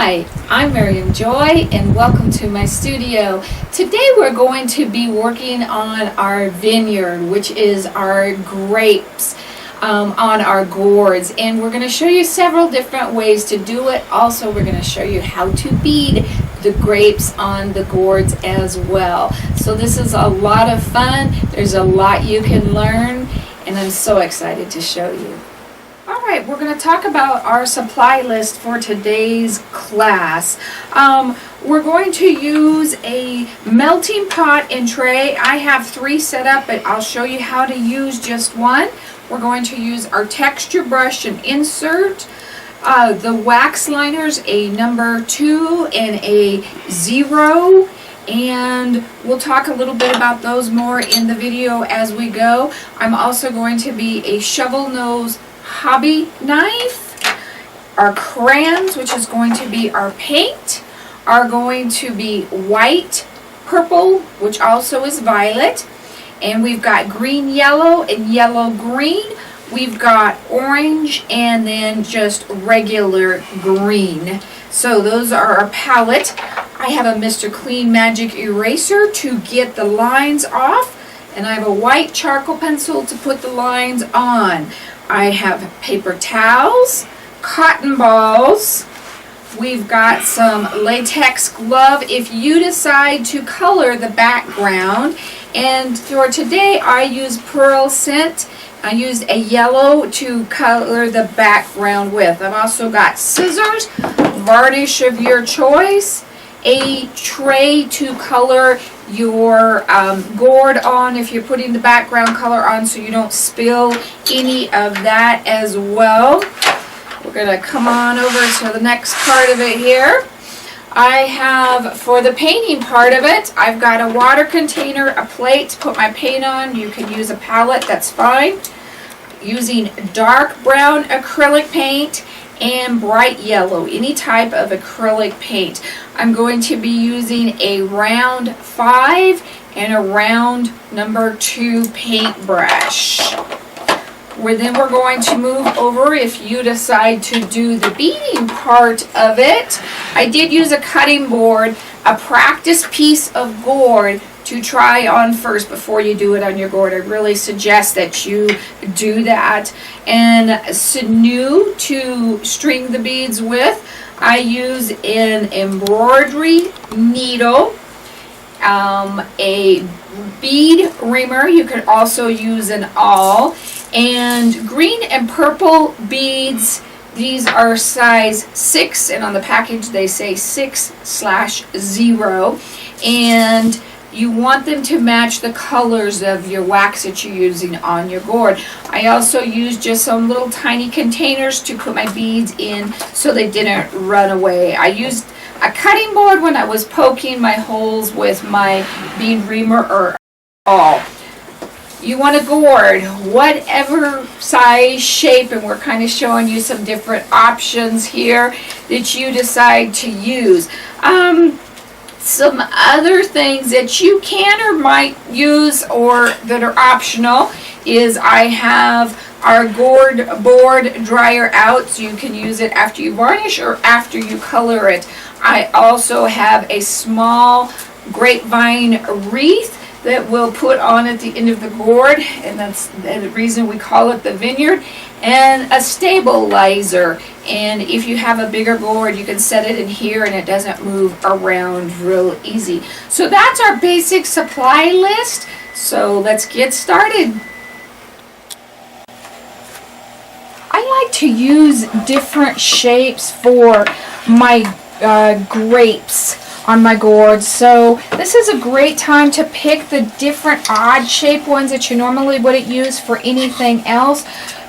Hi, I'm Miriam Joy and welcome to my studio. Today we're going to be working on our vineyard, which is our grapes on our gourds, and we're going to show you several different ways to do it. Also, we're going to show you how to bead the grapes on the gourds as well. So this is a lot of fun. There's a lot you can learn, and I'm so excited to show you. All right, we're going to talk about our supply list for today's class. We're going to use a melting pot and tray. I have 3 set up, but I'll show you how to use just one. We're going to use our texture brush and insert, the wax liners, a number 2 and a 0. And we'll talk a little bit about those more in the video as we go. I'm also going to be a shovel nose hobby knife. Our crayons, which is going to be our paint, are going to be white, purple, which also is violet, and we've got green, yellow, and yellow, green. We've got orange and then just regular green. So those are our palette. I have a Mr. Clean Magic eraser to get the lines off, and I have a white charcoal pencil to put the lines on. I have paper towels, cotton balls. We've got some latex glove if you decide to color the background. And for today, I use Pearl Scent. I used a yellow to color the background with. I've also got scissors, varnish of your choice, a tray to color your gourd on if you're putting the background color on so you don't spill any of that as well. We're going to come on over to the next part of it here. I have, for the painting part of it, I've got a water container, a plate to put my paint on. You can use a palette, that's fine. Using dark brown acrylic paint and bright yellow, any type of acrylic paint. I'm going to be using a round 5 and a round number 2 paintbrush. Then we're going to move over if you decide to do the beading part of it. I did use a cutting board, a practice piece of gourd to try on first before you do it on your gourd. I really suggest that you do that. And sinew to string the beads with. I use an embroidery needle, a bead reamer. You could also use an awl, and green and purple beads. These are size 6, and on the package they say 6/0, and you want them to match the colors of your wax that you're using on your gourd. I also used just some little tiny containers to put my beads in so they didn't run away. I used a cutting board when I was poking my holes with my bead reamer or awl. You want a gourd, whatever size, shape, and we're kind of showing you some different options here that you decide to use. Some other things that you can or might use or that are optional is I have our gourd board dryer out, so you can use it after you varnish or after you color it. I also have a small grapevine wreath that we'll put on at the end of the gourd, and that's the reason we call it the vineyard, and a stabilizer. And if you have a bigger gourd, you can set it in here and it doesn't move around real easy. So that's our basic supply list. So let's get started. I like to use different shapes for my grapes on my gourd. So this is a great time to pick the different odd shaped ones that you normally wouldn't use for anything else.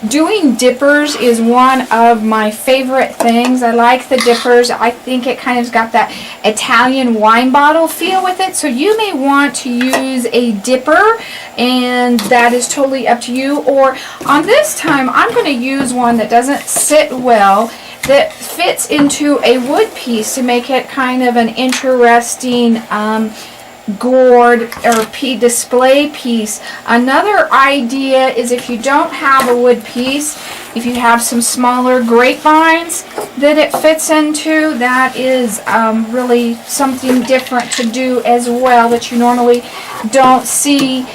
Doing dippers is one of my favorite things. I like the dippers. I think it kind of got that Italian wine bottle feel with it. So you may want to use a dipper, and that is totally up to you. Or on this time, I'm going to use one that doesn't sit well, that fits into a wood piece to make it kind of an interesting gourd or display piece. Another idea is if you don't have a wood piece, if you have some smaller grapevines, that it fits into. That is really something different to do as well that you normally don't see.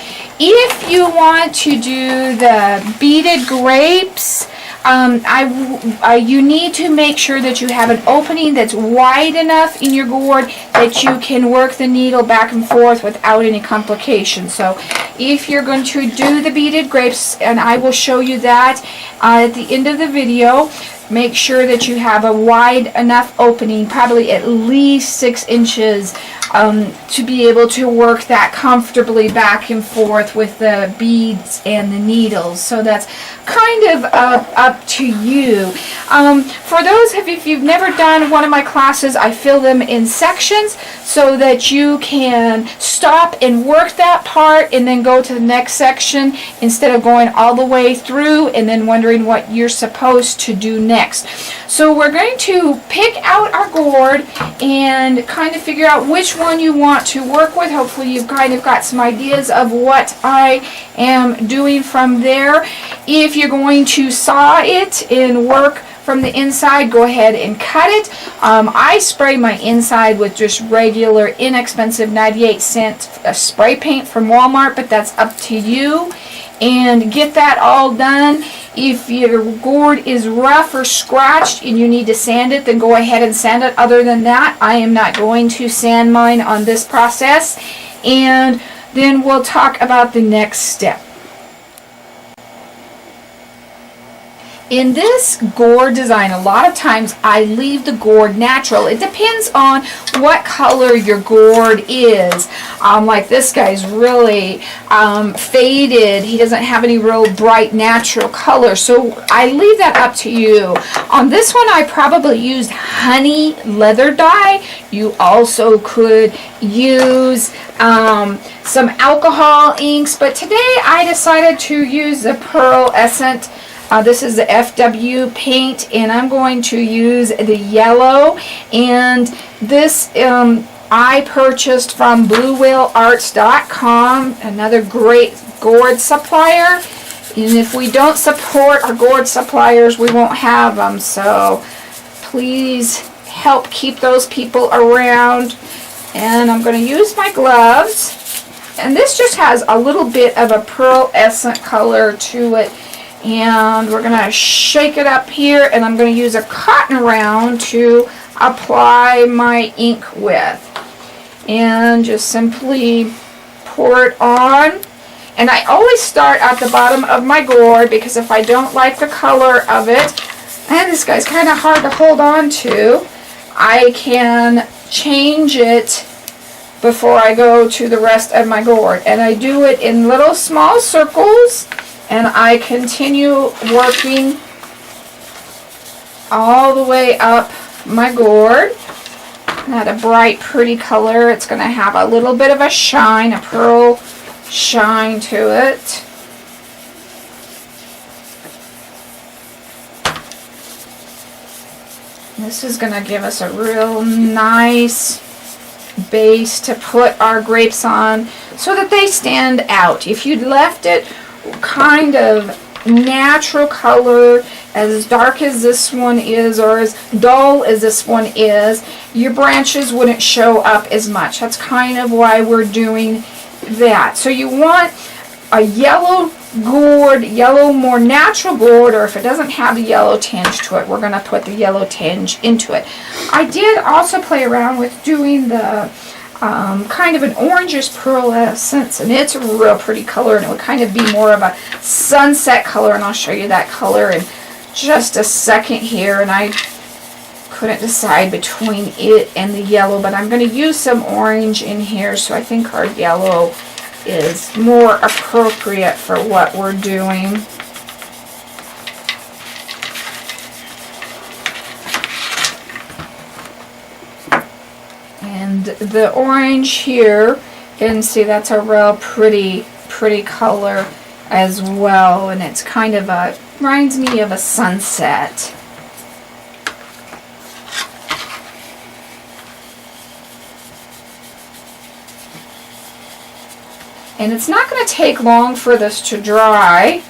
If you want to do the beaded grapes, you need to make sure that you have an opening that's wide enough in your gourd that you can work the needle back and forth without any complications. So if you're going to do the beaded grapes, and I will show you that at the end of the video, make sure that you have a wide enough opening, probably at least 6 inches, to be able to work that comfortably back and forth with the beads and the needles. So that's kind of up to you. For those of you, if you've never done one of my classes, I fill them in sections so that you can stop and work that part and then go to the next section instead of going all the way through and then wondering what you're supposed to do next. So we're going to pick out our gourd and kind of figure out which one you want to work with. Hopefully you've kind of got some ideas of what I am doing from there. If you're going to saw it and work from the inside, go ahead and cut it. I spray my inside with just regular inexpensive 98-cent spray paint from Walmart, but that's up to you. And get that all done. If your gourd is rough or scratched and you need to sand it, then go ahead and sand it. Other than that, I am not going to sand mine on this process. And then we'll talk about the next step. In this gourd design, a lot of times I leave the gourd natural. It depends on what color your gourd is. Like this guy's really faded. He doesn't have any real bright natural color. So I leave that up to you. On this one, I probably used honey leather dye. You also could use some alcohol inks. But today I decided to use the pearlescent. This is the FW paint, and I'm going to use the yellow. And this I purchased from BlueWhaleArts.com, another great gourd supplier. And if we don't support our gourd suppliers, we won't have them. So please help keep those people around. And I'm going to use my gloves. And this just has a little bit of a pearlescent color to it. And we're going to shake it up here, and I'm going to use a cotton round to apply my ink with. And just simply pour it on. And I always start at the bottom of my gourd, because if I don't like the color of it, and this guy's kind of hard to hold on to, I can change it before I go to the rest of my gourd. And I do it in little small circles. And I continue working all the way up my gourd. Not a bright, pretty color. It's going to have a little bit of a shine, a pearl shine to it. This is going to give us a real nice base to put our grapes on so that they stand out. If you'd left it kind of natural color, as dark as this one is or as dull as this one is, your branches wouldn't show up as much. That's kind of why we're doing that. So you want a yellow gourd, yellow more natural gourd, or if it doesn't have a yellow tinge to it, we're going to put the yellow tinge into it. I did also play around with doing the kind of an orangish pearlescence, and it's a real pretty color, and it would kind of be more of a sunset color, and I'll show you that color in just a second here. And I couldn't decide between it and the yellow, but I'm going to use some orange in here, so I think our yellow is more appropriate for what we're doing. And the orange here, you can see that's a real pretty color as well, and it's kind of a, reminds me of a sunset. And it's not going to take long for this to dry.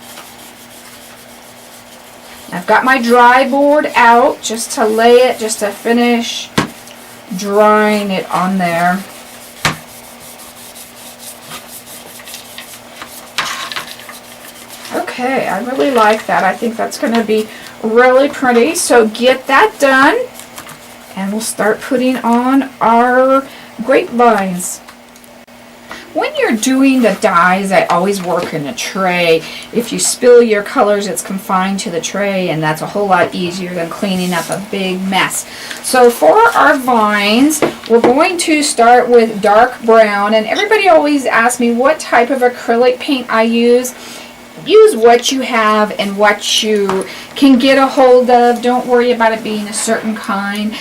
Now I've got my dry board out just to lay it, just to finish drying it on there. Okay, I really like that. I think that's going to be really pretty. So get that done, and we'll start putting on our grapevines. When you're doing the dyes, I always work in a tray. If you spill your colors, it's confined to the tray, and that's a whole lot easier than cleaning up a big mess. So for our vines, we're going to start with dark brown, and everybody always asks me what type of acrylic paint I use. Use what you have and what you can get a hold of. Don't worry about it being a certain kind.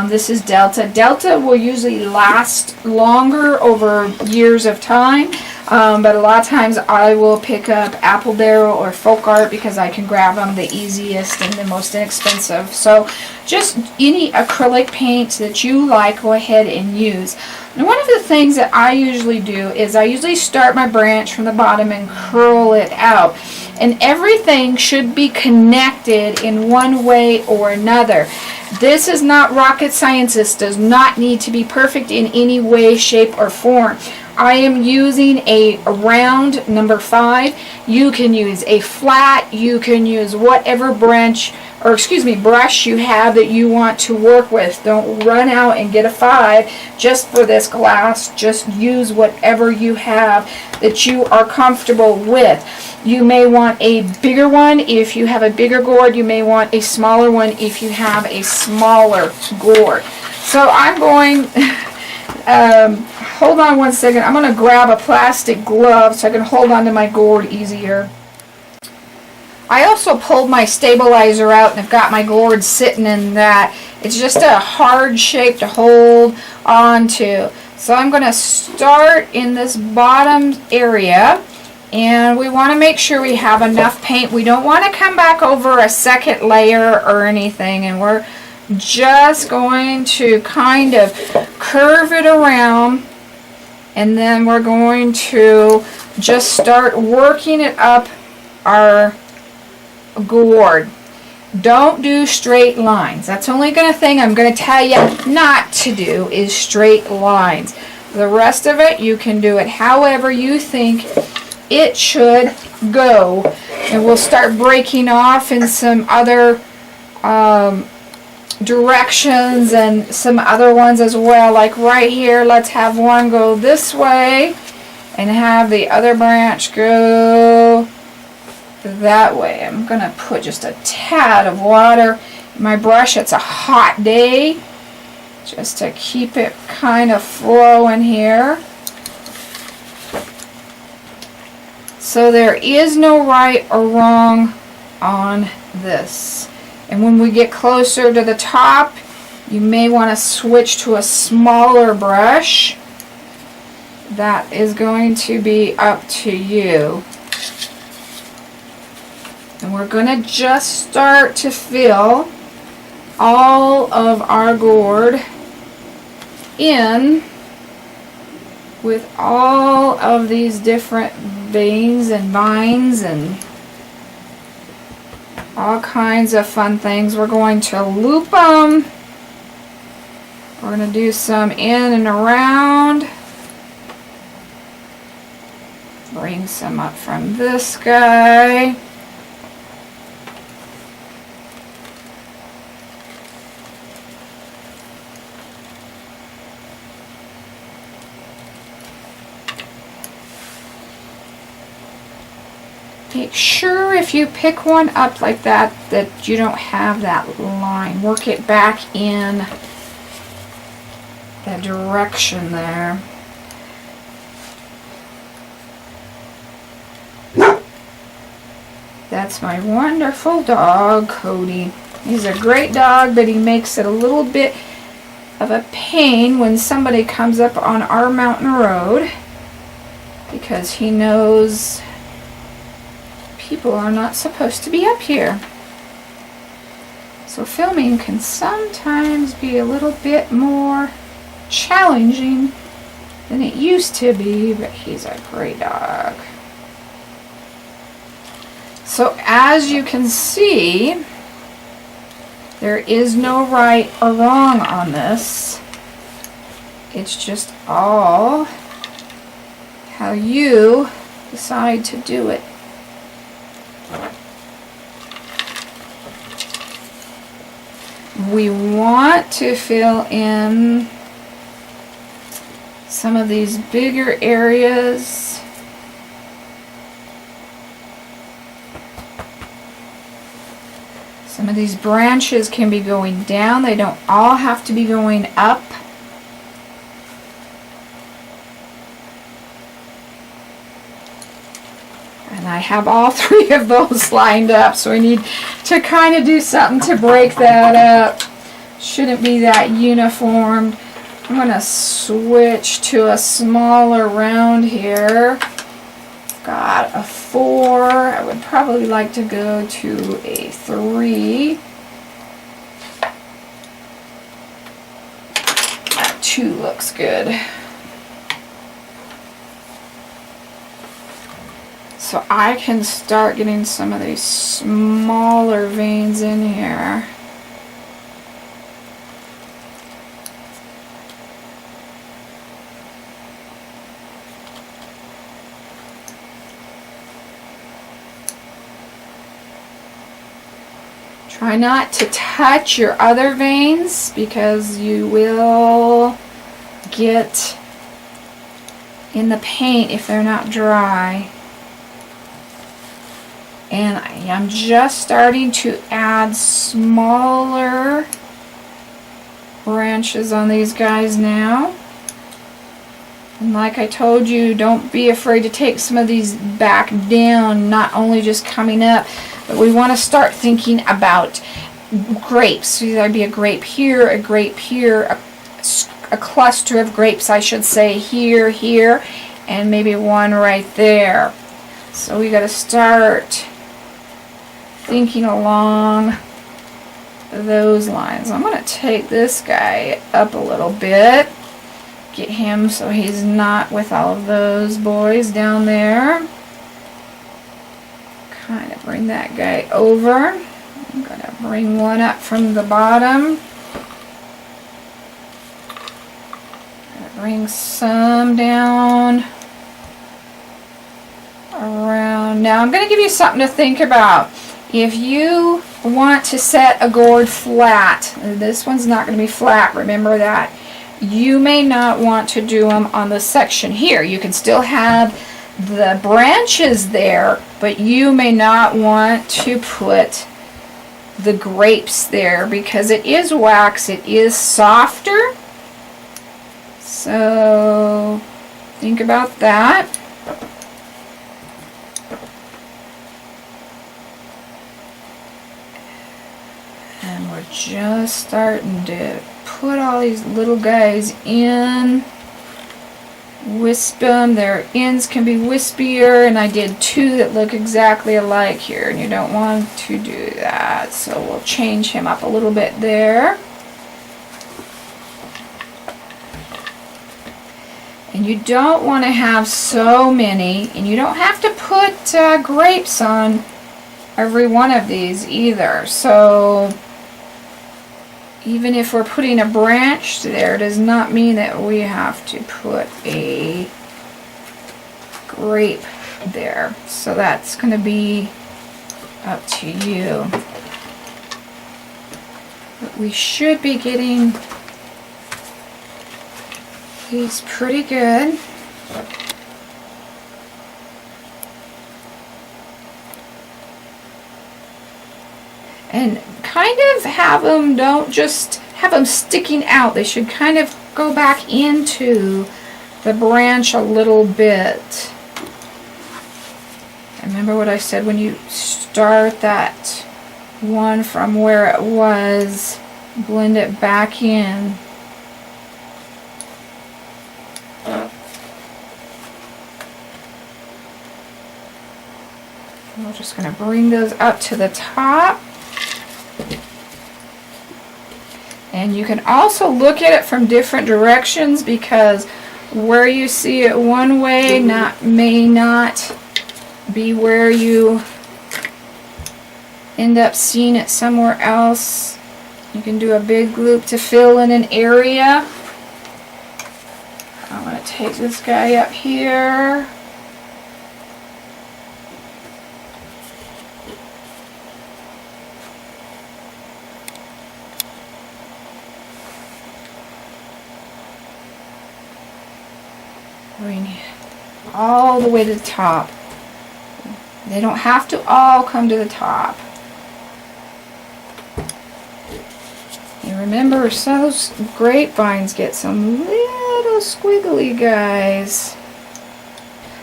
This is Delta. Delta will usually last longer over years of time, but a lot of times I will pick up Apple Barrel or Folk Art because I can grab them the easiest and the most inexpensive. So just any acrylic paint that you like, go ahead and use. And one of the things that I usually do is I usually start my branch from the bottom and curl it out. And everything should be connected in one way or another. This is not rocket science. This does not need to be perfect in any way, shape, or form. I am using a round number 5. You can use a flat. You can use whatever brush you have that you want to work with. Don't run out and get a 5 just for this glass. Just use whatever you have that you are comfortable with. You may want a bigger one if you have a bigger gourd. You may want a smaller one if you have a smaller gourd. So I'm going, hold on one second. I'm going to grab a plastic glove so I can hold on to my gourd easier. I also pulled my stabilizer out and I've got my gourd sitting in that. It's just a hard shape to hold on to. So I'm going to start in this bottom area, and we want to make sure we have enough paint. We don't want to come back over a second layer or anything, and we're just going to kind of curve it around, and then we're going to just start working it up our gourd. Don't do straight lines. That's the only thing I'm going to tell you not to do is straight lines. The rest of it, you can do it however you think it should go. And we'll start breaking off in some other directions and some other ones as well. Like right here, let's have one go this way and have the other branch go that way. I'm going to put just a tad of water in my brush. It's a hot day, just to keep it kind of flowing here. So there is no right or wrong on this. And when we get closer to the top, you may want to switch to a smaller brush. That is going to be up to you. And we're going to just start to fill all of our gourd in with all of these different veins and vines and all kinds of fun things. We're going to loop them. We're going to do some in and around. Bring some up from this guy. Make sure if you pick one up like that, that you don't have that line. Work it back in that direction there. That's my wonderful dog, Cody. He's a great dog, but he makes it a little bit of a pain when somebody comes up on our mountain road because he knows people are not supposed to be up here. So filming can sometimes be a little bit more challenging than it used to be, but he's a great dog. So as you can see, There is no right or wrong on this. It's just all how you decide to do it. We want to fill in some of these bigger areas. Some of these branches can be going down. They don't all have to be going up. And I have all three of those lined up, so we need to kind of do something to break that up. Shouldn't be that uniform. I'm going to switch to a smaller round here. Got a 4. I would probably like to go to a 3. That 2 looks good. So I can start getting some of these smaller veins in here. Try not to touch your other veins because you will get in the paint if they're not dry. And I'm just starting to add smaller branches on these guys now. And like I told you, don't be afraid to take some of these back down, not only just coming up, but we want to start thinking about grapes. So there'd be a grape here, a grape here, a cluster of grapes, I should say, here, here, and maybe one right there. So we got to start thinking along those lines. I'm going to take this guy up a little bit, get him so he's not with all of those boys down there. Kind of bring that guy over. I'm going to bring one up from the bottom. Bring some down around. Now I'm going to give you something to think about. If you want to set a gourd flat, this one's not going to be flat, remember that. You may not want to do them on the section here. You can still have the branches there, but you may not want to put the grapes there because it is wax, it is softer. So think about that. And we're just starting to put all these little guys in. Wisp them. Their ends can be wispier, and I did 2 that look exactly alike here, and you don't want to do that. So we'll change him up a little bit there. And you don't want to have so many, and you don't have to put grapes on every one of these either. So even if we're putting a branch there, does not mean that we have to put a grape there. So that's going to be up to you. But we should be getting these pretty good. And kind of have them, don't just have them sticking out. They should kind of go back into the branch a little bit. Remember what I said, when you start that one from where it was, blend it back in. We're just going to bring those up to the top. And you can also look at it from different directions, because where you see it one way may not be where you end up seeing it somewhere else. You can do a big loop to fill in an area. I'm going to take this guy up here. Bring it all the way to the top. They don't have to all come to the top. And remember, those grapevines get some little squiggly guys.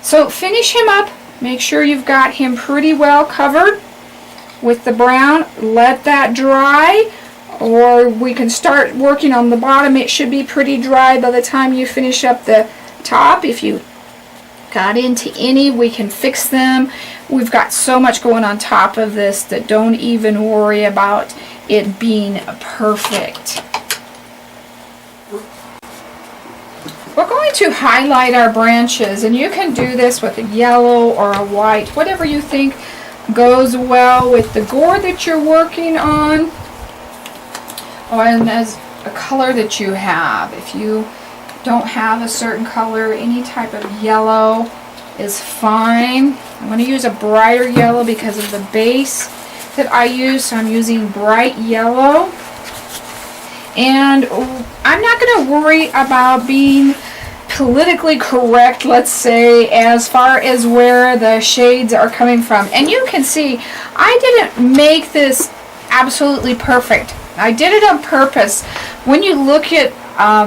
So finish him up. Make sure you've got him pretty well covered with the brown. Let that dry, or we can start working on the bottom. It should be pretty dry by the time you finish up the top. If you got into any, we can fix them. We've got so much going on top of this that don't even worry about it being perfect. We're going to highlight our branches, and you can do this with a yellow or a white, whatever you think goes well with the gourd that you're working on, or as a color that you have. If you don't have a certain color, any type of yellow is fine. I'm going to use a brighter yellow because of the base that I use, so I'm using bright yellow. And I'm not going to worry about being politically correct, let's say, as far as where the shades are coming from. And you can see I didn't make this absolutely perfect. I did it on purpose. When you look at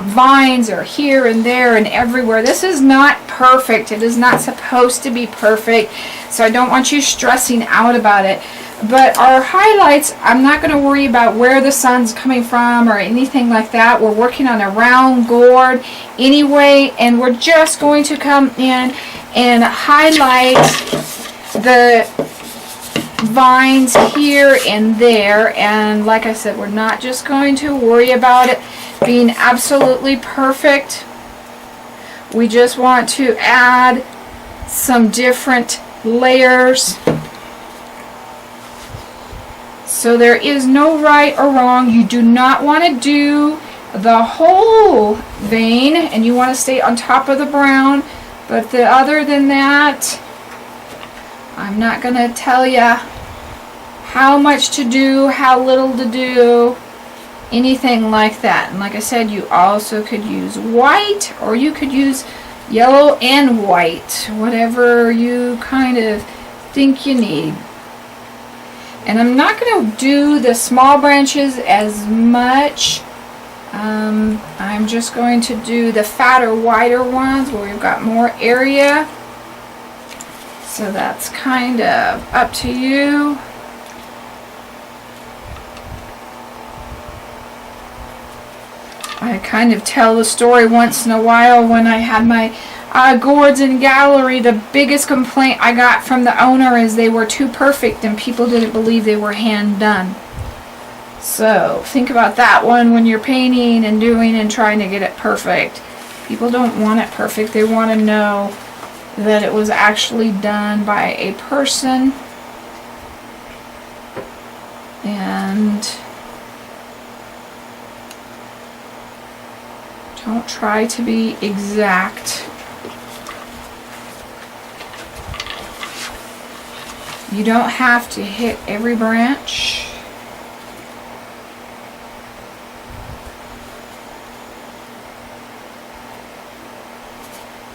vines are here and there and everywhere, this is not perfect. It is not supposed to be perfect, so I don't want you stressing out about it. But our highlights, I'm not going to worry about where the sun's coming from or anything like that. We're working on a round gourd anyway, and we're just going to come in and highlight the vines here and there. And like I said, we're not just going to worry about it being absolutely perfect. We just want to add some different layers. So there is no right or wrong. You do not want to do the whole vein, and you want to stay on top of the brown. But other than that, I'm not going to tell you how much to do, how little to do, anything like that. And like I said, you also could use white, or you could use yellow and white, whatever you kind of think you need. And I'm not going to do the small branches as much. I'm just going to do the fatter, wider ones where we've got more area. So that's kind of up to you. I kind of tell the story once in a while. When I had my gourds in gallery, the biggest complaint I got from the owner is they were too perfect and people didn't believe they were hand done. So think about that one when you're painting and doing and trying to get it perfect. People don't want it perfect. They want to know that it was actually done by a person. And don't try to be exact. You don't have to hit every branch.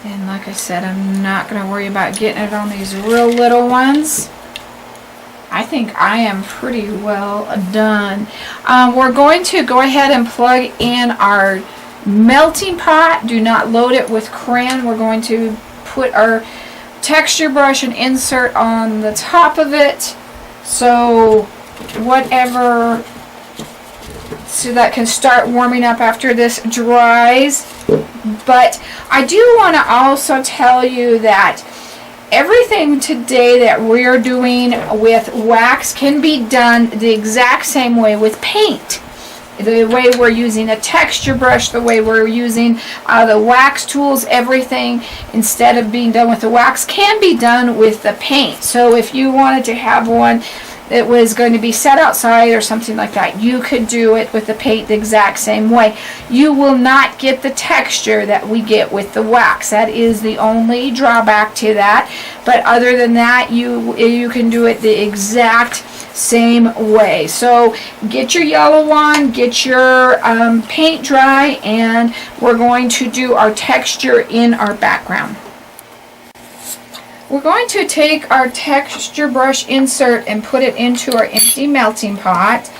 And like I said, I'm not going to worry about getting it on these real little ones. I think I am pretty well done. We're going to go ahead and plug in our melting pot. Do not load it with crayon. We're going to put our texture brush and insert on the top of it, so whatever, so that can start warming up after this dries. But I do want to also tell you that everything today that we're doing with wax can be done the exact same way with paint. The way we're using a texture brush, the way we're using the wax tools, everything, instead of being done with the wax, can be done with the paint. So if you wanted to have one that was going to be set outside or something like that, you could do it with the paint the exact same way. You will not get the texture that we get with the wax. That is the only drawback to that. But other than that, you can do it the exact same way. So get your yellow on, get your paint dry, and we're going to do our texture in our background. We're going to take our texture brush insert and put it into our empty melting pot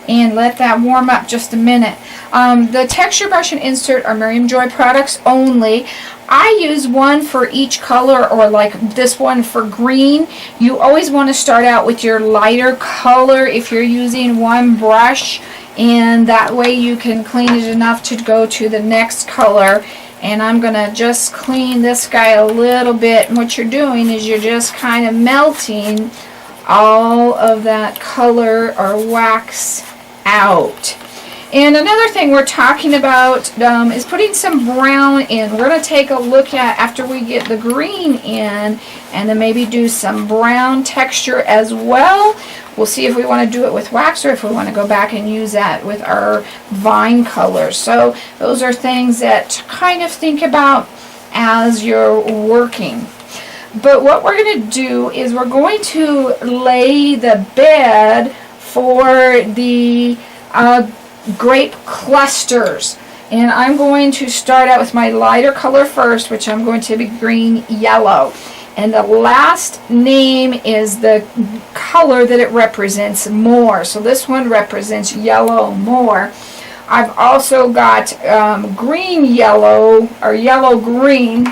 and let that warm up just a minute. The texture brush and insert are Miriam Joy products only. I use one for each color, or like this one for green. You always want to start out with your lighter color if you're using one brush, and that way you can clean it enough to go to the next color. And I'm going to just clean this guy a little bit. And what you're doing is you're just kind of melting all of that color or wax out. And another thing we're talking about is putting some brown in. We're going to take a look at, after we get the green in, and then maybe do some brown texture as well. We'll see if we want to do it with wax or if we want to go back and use that with our vine colors. So those are things that to kind of think about as you're working. But what we're going to do is we're going to lay the bed for the grape clusters. And I'm going to start out with my lighter color first, which I'm going to be green yellow. And the last name is the color that it represents more. So this one represents yellow more. I've also got green yellow, or yellow green.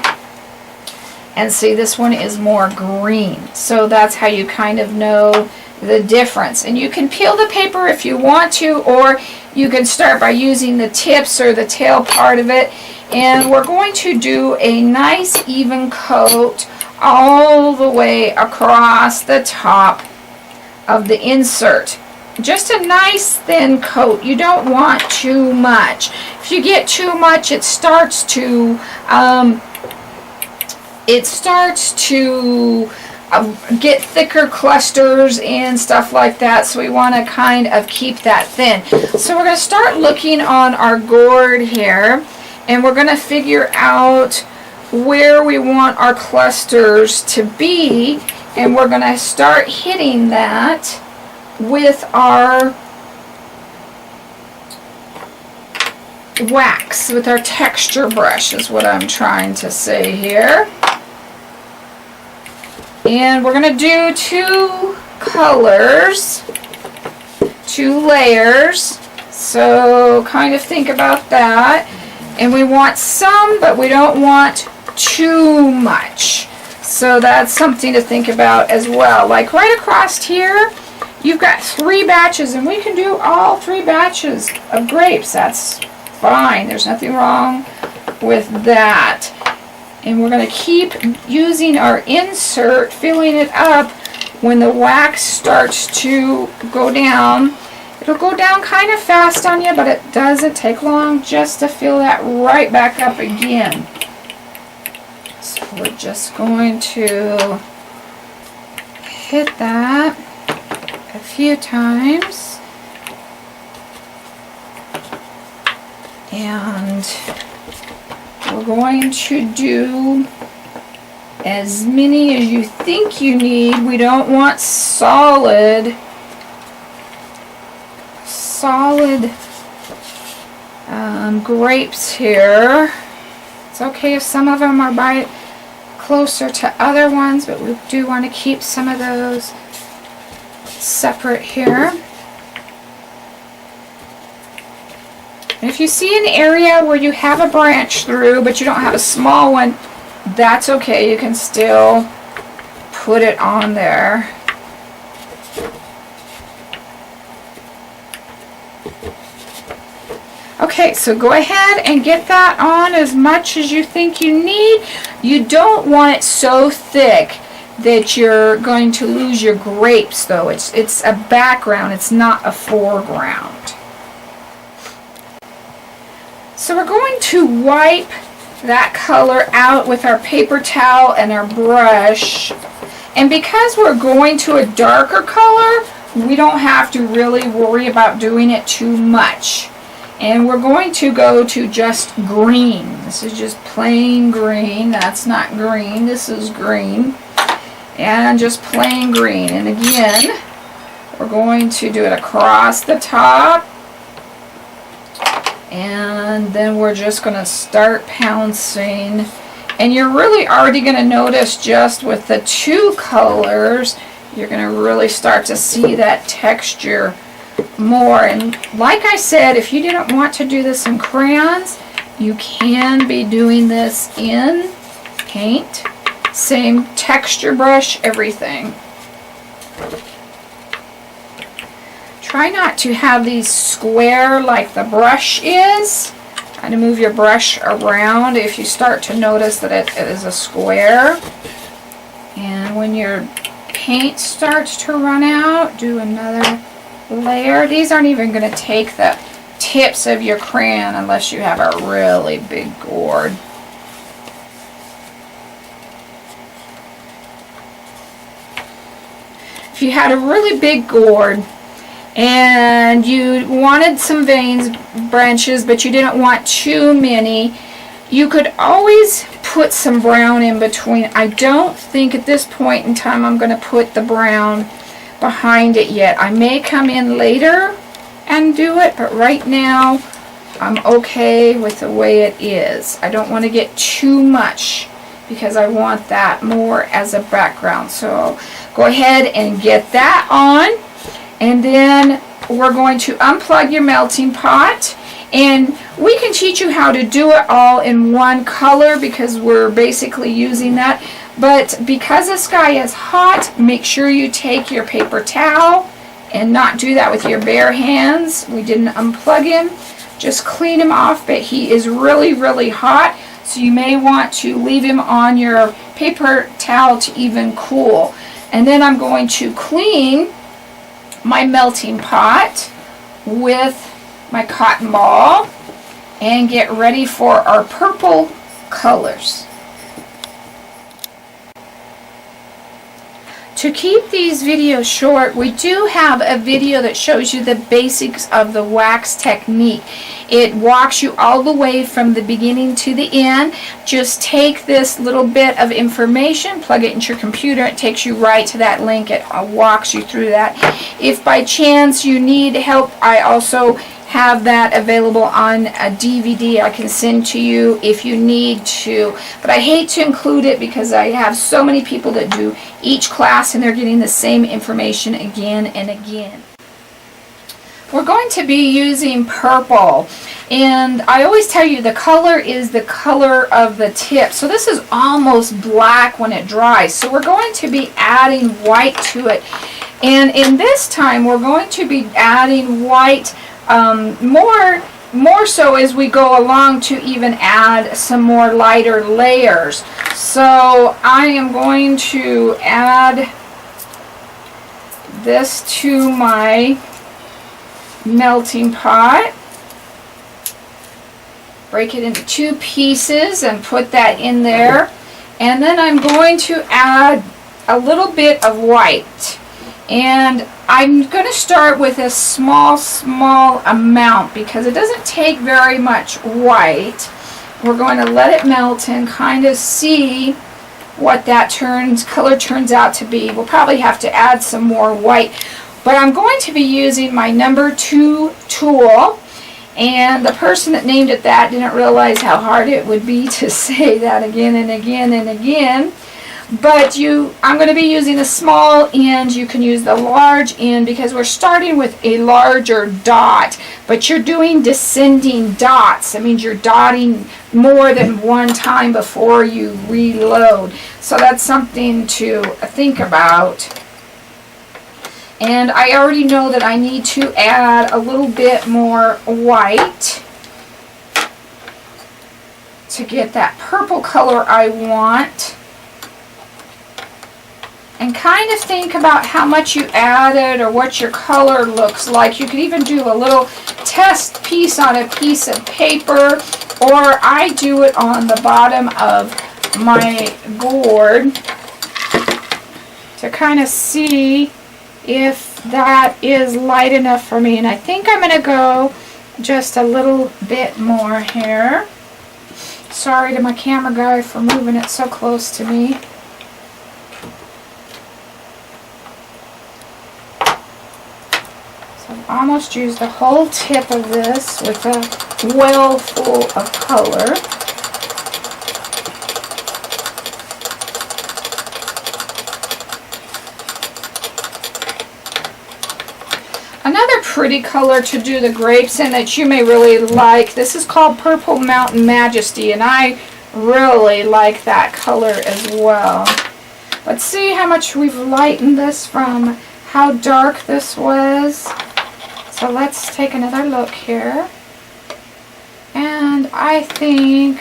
And see, this one is more green. So that's how you kind of know the difference. And you can peel the paper if you want to, or you can start by using the tips or the tail part of it. And we're going to do a nice even coat all the way across the top of the insert. Just a nice thin coat. You don't want too much. If you get too much, it starts to get thicker clusters and stuff like that. So we want to kind of keep that thin. So we're going to start looking on our gourd here, and we're going to figure out where we want our clusters to be, and we're going to start hitting that with our wax, with our texture brush is what I'm trying to say here. And we're going to do 2 colors, 2 layers, so kind of think about that. And we want some, but we don't want too much. So that's something to think about as well. Like right across here, you've got 3 batches, and we can do all 3 batches of grapes. That's fine. There's nothing wrong with that. And we're going to keep using our insert, filling it up. When the wax starts to go down, it'll go down kind of fast on you, but it doesn't take long just to fill that right back up again. So we're just going to hit that a few times. And we're going to do as many as you think you need. We don't want solid grapes here. It's okay if some of them are closer to other ones, but we do want to keep some of those separate here. And if you see an area where you have a branch through, but you don't have a small one, that's okay. You can still put it on there. Okay, so go ahead and get that on as much as you think you need. You don't want it so thick that you're going to lose your grapes, though. It's a background, it's not a foreground. So we're going to wipe that color out with our paper towel and our brush. And because we're going to a darker color, we don't have to really worry about doing it too much. And we're going to go to just green. This is just plain green. That's not green. This is green. And just plain green. And again, we're going to do it across the top. And then we're just going to start pouncing. And you're really already going to notice just with the two colors, you're going to really start to see that texture more. And like I said, if you didn't want to do this in crayons, you can be doing this in paint. Same texture brush, everything. Try not to have these square like the brush is. Try to move your brush around if you start to notice that it is a square. And when your paint starts to run out, do another layer. These aren't even going to take the tips of your crayon unless you have a really big gourd. If you had a really big gourd and you wanted some veins, branches, but you didn't want too many, you could always put some brown in between. I don't think at this point in time I'm going to put the brown behind it yet. I may come in later and do it, but right now I'm okay with the way it is. I don't want to get too much because I want that more as a background. So go ahead and get that on, and then we're going to unplug your melting pot. And we can teach you how to do it all in one color because we're basically using that. But because this guy is hot, make sure you take your paper towel and not do that with your bare hands. We didn't unplug him. Just clean him off, but he is really, really hot. So you may want to leave him on your paper towel to even cool. And then I'm going to clean my melting pot with my cotton ball and get ready for our purple colors. To keep these videos short, we do have a video that shows you the basics of the wax technique. It walks you all the way from the beginning to the end. Just take this little bit of information, plug it into your computer, it takes you right to that link. It walks you through that. If by chance you need help, I also have that available on a DVD I can send to you if you need to, but I hate to include it because I have so many people that do each class and they're getting the same information again and again. We're going to be using purple, and I always tell you the color is the color of the tip. So this is almost black when it dries, so we're going to be adding white to it, and in this time we're going to be adding white more so as we go along to even add some more lighter layers. So I am going to add this to my melting pot, break it into two pieces and put that in there, and then I'm going to add a little bit of white. And I'm going to start with a small amount because it doesn't take very much white. We're going to let it melt and kind of see what that color turns out to be. We'll probably have to add some more white. But I'm going to be using my number 2 tool. And the person that named it that didn't realize how hard it would be to say that again and again and again. But I'm going to be using the small end. You can use the large end because we're starting with a larger dot. But you're doing descending dots. That means you're dotting more than one time before you reload. So that's something to think about. And I already know that I need to add a little bit more white to get that purple color I want. And kind of think about how much you added or what your color looks like. You could even do a little test piece on a piece of paper, or I do it on the bottom of my gourd to kind of see if that is light enough for me. And I think I'm going to go just a little bit more here. Sorry to my camera guy for moving it so close to me. So I've almost used the whole tip of this with a well full of color. Another pretty color to do the grapes in that you may really like, this is called Purple Mountain Majesty, and I really like that color as well. Let's see how much we've lightened this from how dark this was. So let's take another look here. And I think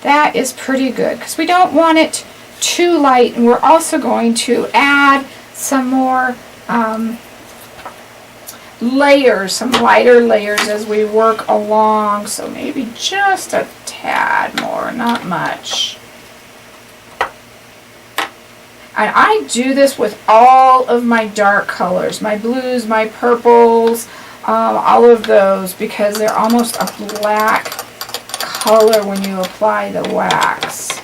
that is pretty good because we don't want it too light, and we're also going to add some more layers, some lighter layers as we work along, so maybe just a tad more, not much. And I do this with all of my dark colors, my blues, my purples, all of those, because they're almost a black color when you apply the wax.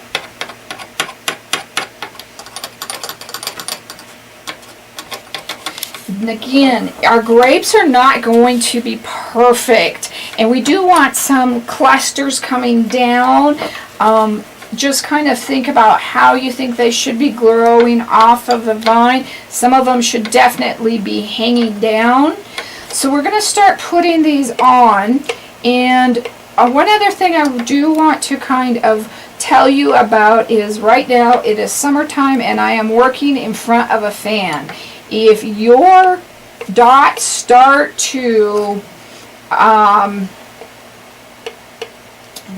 And again, our grapes are not going to be perfect, and we do want some clusters coming down. Just kind of think about how you think they should be growing off of the vine. Some of them should definitely be hanging down. So we're going to start putting these on. And one other thing I do want to kind of tell you about is right now it is summertime and I am working in front of a fan. If your dots start to,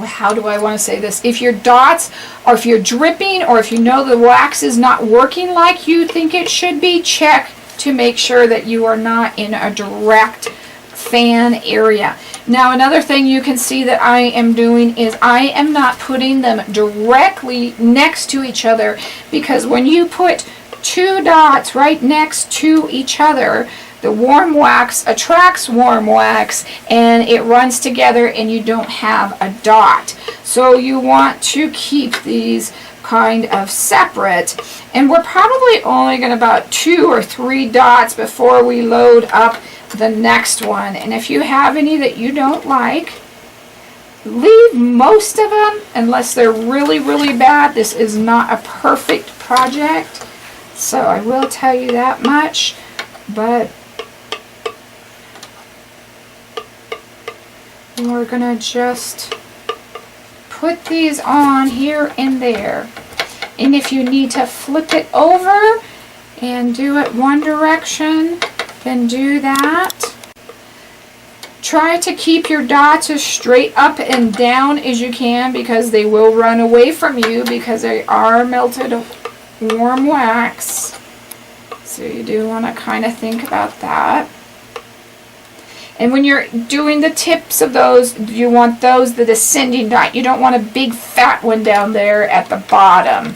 how do I want to say this? If your dots, or if you're dripping, or if you know the wax is not working like you think it should be, check to make sure that you are not in a direct fan area. Now another thing you can see that I am doing is I am not putting them directly next to each other, because when you put two dots right next to each other, the warm wax attracts warm wax and it runs together and you don't have a dot. So you want to keep these kind of separate, and we're probably only going to about 2 or 3 dots before we load up the next one. And if you have any that you don't like, leave most of them unless they're really, really bad. This is not a perfect project, so I will tell you that much. But we're going to just put these on here and there. And if you need to flip it over and do it one direction, then do that. Try to keep your dots as straight up and down as you can, because they will run away from you because they are melted warm wax. So you do want to kind of think about that. And when you're doing the tips of those, you want those the descending dot. You don't want a big fat one down there at the bottom.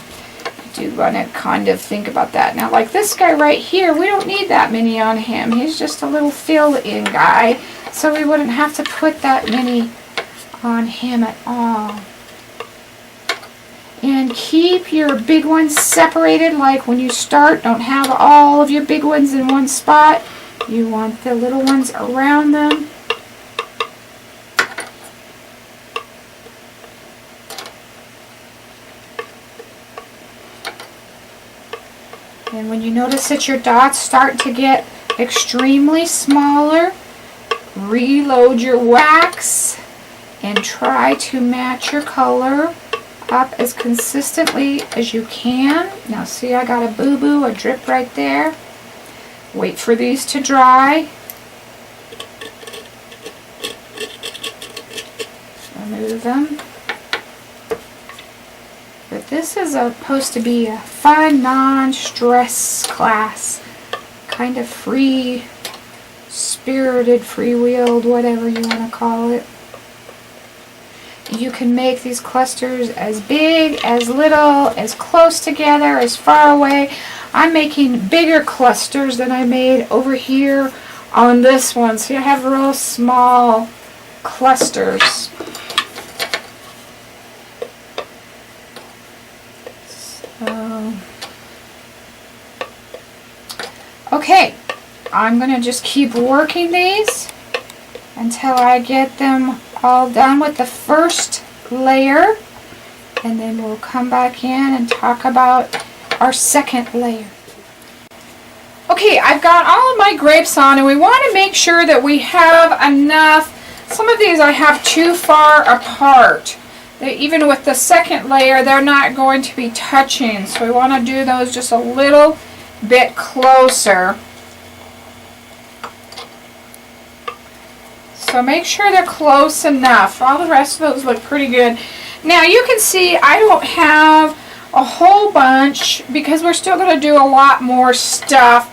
You do want to kind of think about that. Now like this guy right here, we don't need that many on him. He's just a little fill-in guy, so we wouldn't have to put that many on him at all. And keep your big ones separated. Like when you start, don't have all of your big ones in one spot. You want the little ones around them. And when you notice that your dots start to get extremely smaller, reload your wax and try to match your color up as consistently as you can. Now see, I got a boo-boo, a drip right there. Wait for these to dry. Remove them. But this is supposed to be a fun, non-stress class. Kind of free-spirited, free-wheeled, whatever you want to call it. You can make these clusters as big, as little, as close together, as far away. I'm making bigger clusters than I made over here on this one. See, I have real small clusters. So, okay, I'm going to just keep working these until I get them all done with the first layer, and then we'll come back in and talk about our second layer. Okay, I've got all of my grapes on, and we want to make sure that we have enough. Some of these I have too far apart. Even with the second layer, they're not going to be touching, so we want to do those just a little bit closer. So make sure they're close enough. All the rest of those look pretty good. Now you can see I don't have a whole bunch because we're still going to do a lot more stuff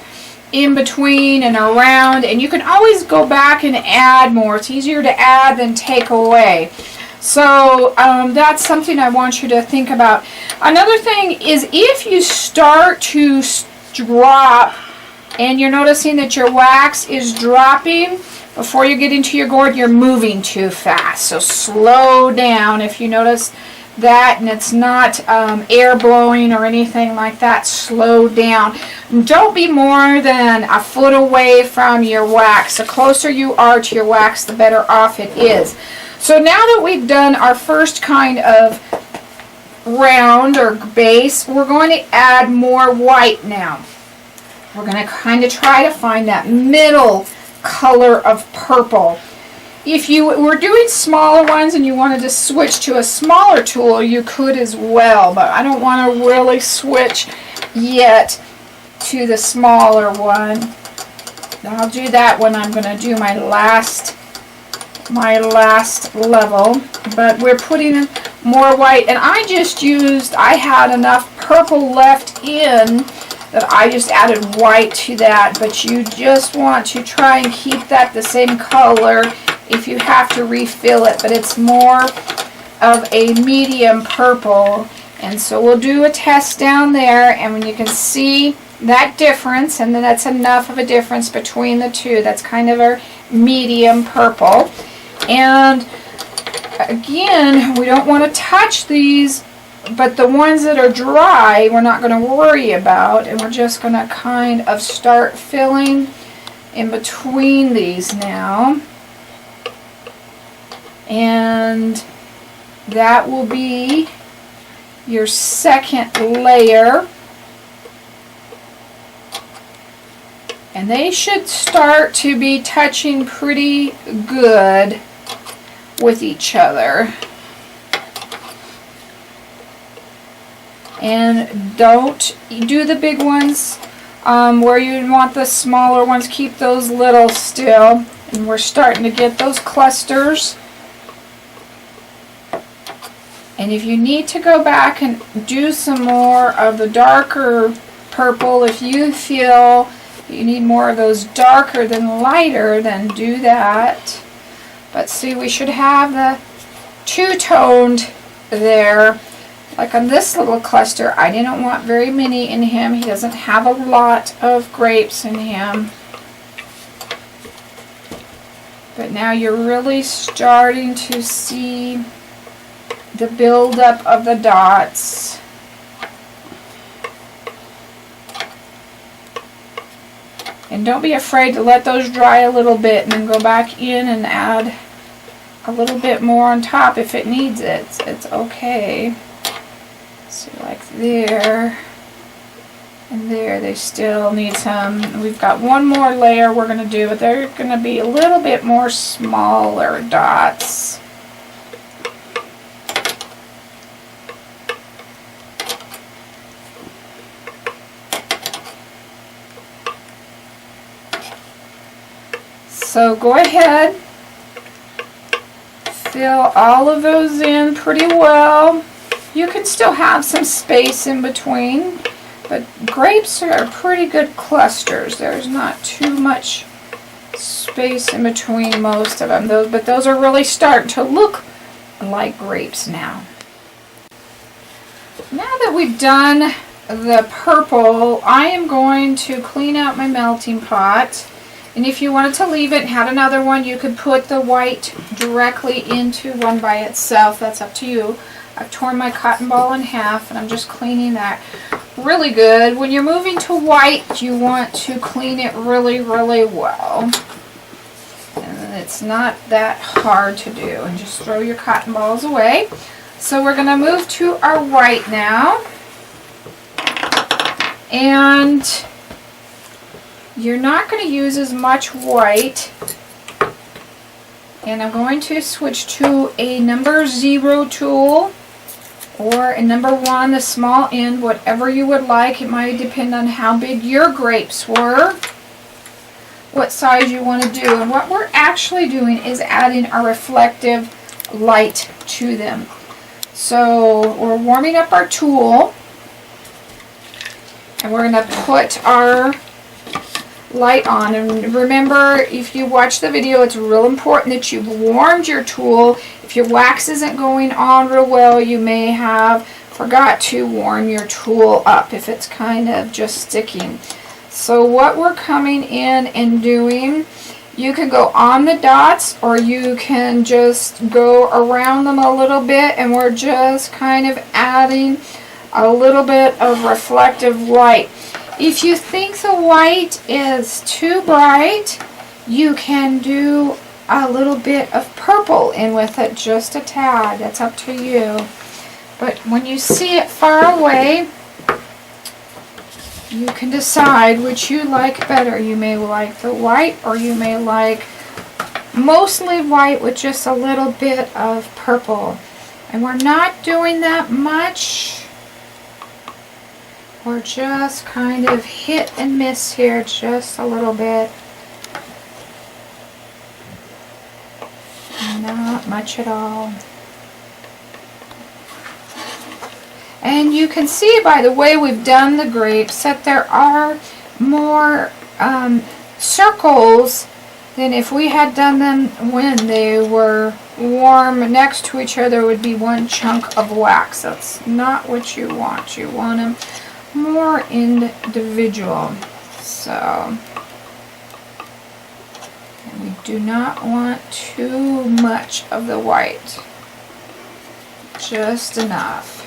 in between and around, and you can always go back and add more. It's easier to add than take away. So that's something I want you to think about. Another thing is, if you start to drop and you're noticing that your wax is dropping before you get into your gourd, you're moving too fast. So slow down if you notice that, and it's not air blowing or anything like that. Slow down. Don't be more than a foot away from your wax. The closer you are to your wax, the better off it is. So now that we've done our first kind of round or base, we're going to add more white now. We're going to kind of try to find that middle color of purple. If you were doing smaller ones and you wanted to switch to a smaller tool, you could as well, but I don't want to really switch yet to the smaller one. I'll do that when I'm going to do my last level. But we're putting more white, and I had enough purple left in that I just added white to that, but you just want to try and keep that the same color if you have to refill it, but it's more of a medium purple. And so we'll do a test down there, and when you can see that difference, and then that's enough of a difference between the two. That's kind of our medium purple. And again, we don't want to touch these, but the ones that are dry, we're not going to worry about, and we're just going to kind of start filling in between these now. And that will be your second layer. And they should start to be touching pretty good with each other. And don't do the big ones where you want the smaller ones. Keep those little still. And we're starting to get those clusters. And if you need to go back and do some more of the darker purple, if you feel you need more of those darker than lighter, then do that. But see, we should have the two-toned there. Like on this little cluster, I didn't want very many in him. He doesn't have a lot of grapes in him. But now you're really starting to see the buildup of the dots. And don't be afraid to let those dry a little bit and then go back in and add a little bit more on top if it needs it. It's okay. So like there and there, they still need some. We've got one more layer we're going to do, but they're going to be a little bit more smaller dots. So go ahead, fill all of those in pretty well. You can still have some space in between, but grapes are pretty good clusters. There's not too much space in between most of them, but those are really starting to look like grapes now. Now that we've done the purple, I am going to clean out my melting pot. And if you wanted to leave it and had another one, you could put the white directly into one by itself. That's up to you. I've torn my cotton ball in half and I'm just cleaning that really good. When you're moving to white, you want to clean it really, really well. And it's not that hard to do. And just throw your cotton balls away. So we're going to move to our white now. And you're not going to use as much white. And I'm going to switch to a number 0 tool or a number 1, the small end, whatever you would like. It might depend on how big your grapes were, what size you want to do. And what we're actually doing is adding a reflective light to them. So we're warming up our tool. And we're going to put our light on. And remember, if you watch the video, it's real important that you've warmed your tool. If your wax isn't going on real well, you may have forgot to warm your tool up if it's kind of just sticking. So what we're coming in and doing, you can go on the dots or you can just go around them a little bit, and we're just kind of adding a little bit of reflective light. If you think the white is too bright, you can do a little bit of purple in with it, just a tad. That's up to you. But when you see it far away, you can decide which you like better. You may like the white, or you may like mostly white with just a little bit of purple. And we're not doing that much. We're just kind of hit and miss here just a little bit. Not much at all. And you can see by the way we've done the grapes that there are more circles than if we had done them when they were warm next to each other. Would be one chunk of wax. That's not what you want. You want them more individual. So, and we do not want too much of the white, just enough.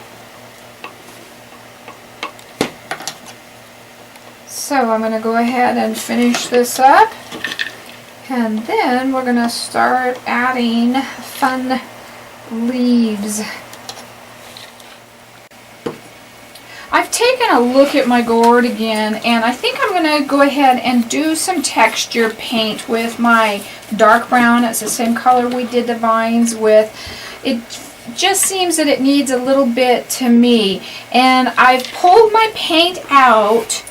So I'm going to go ahead and finish this up, and then we're going to start adding fun leaves. I've taken a look at my gourd again, and I think I'm going to go ahead and do some texture paint with my dark brown. It's the same color we did the vines with. It just seems that it needs a little bit to me. And I've pulled my paint out,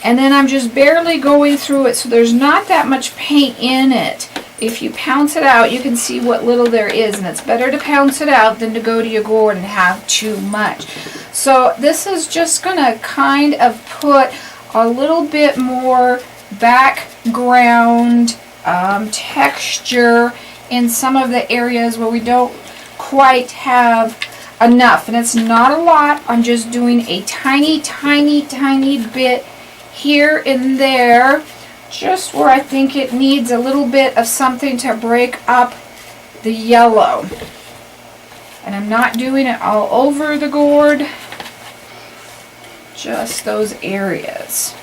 and then I'm just barely going through it, so there's not that much paint in it. If you pounce it out, you can see what little there is, and it's better to pounce it out than to go to your gourd and have too much. So this is just going to kind of put a little bit more background texture in some of the areas where we don't quite have enough. And it's not a lot. I'm just doing a tiny, tiny, tiny bit here and there, just where I think it needs a little bit of something to break up the yellow. And I'm not doing it all over the gourd, just those areas.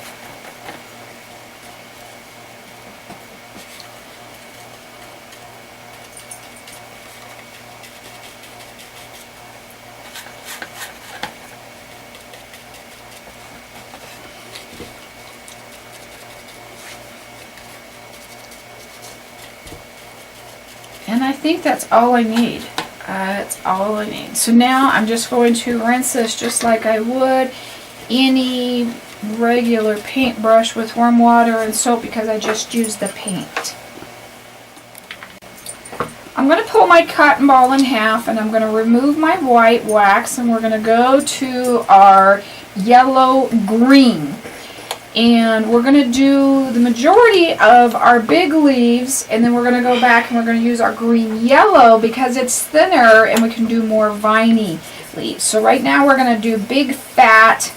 And I think that's all I need. That's all I need. So now I'm just going to rinse this just like I would any regular paintbrush with warm water and soap, because I just used the paint. I'm going to pull my cotton ball in half, and I'm going to remove my white wax, and we're going to go to our yellow green. And we're going to do the majority of our big leaves, and then we're going to go back and we're going to use our green yellow because it's thinner and we can do more viney leaves. So right now we're going to do big fat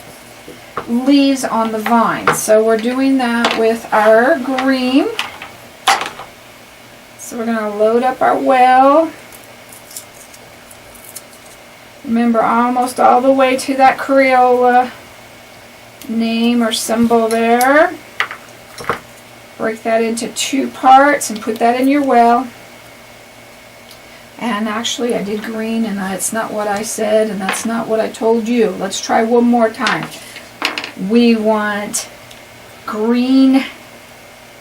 leaves on the vine. So we're doing that with our green. So we're going to load up our well. Remember, almost all the way to that Crayola name or symbol there. Break that into 2 parts and put that in your well. And actually I did green and it's not what I said and that's not what I told you. Let's try one more time. We want green,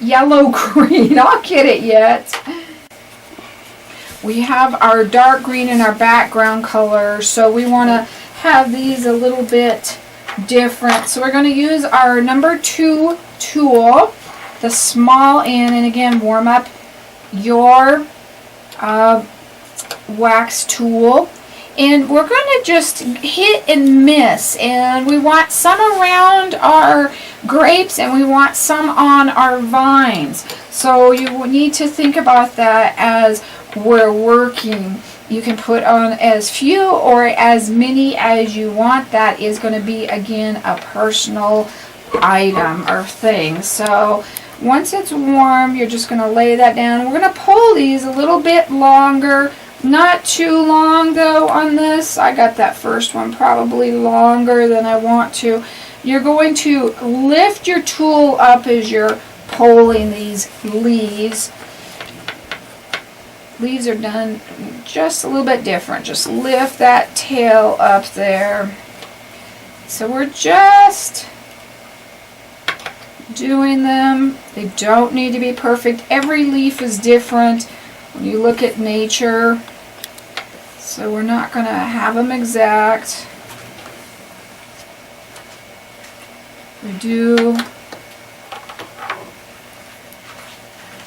yellow, green. I'll get it yet. We have our dark green in our background color, so we want to have these a little bit different. So we're going to use our number 2 tool, the small end, and again, warm up your wax tool. And we're going to just hit and miss, and we want some around our grapes and we want some on our vines. So you need to think about that as we're working. You can put on as few or as many as you want. That is going to be, again, a personal item or thing. So once it's warm, you're just going to lay that down. We're going to pull these a little bit longer. Not too long though on this. I got that first one probably longer than I want to. You're going to lift your tool up as you're pulling these leaves. Leaves are done just a little bit different. Just lift that tail up there. So we're just doing them. They don't need to be perfect. Every leaf is different when you look at nature. So we're not going to have them exact. We do.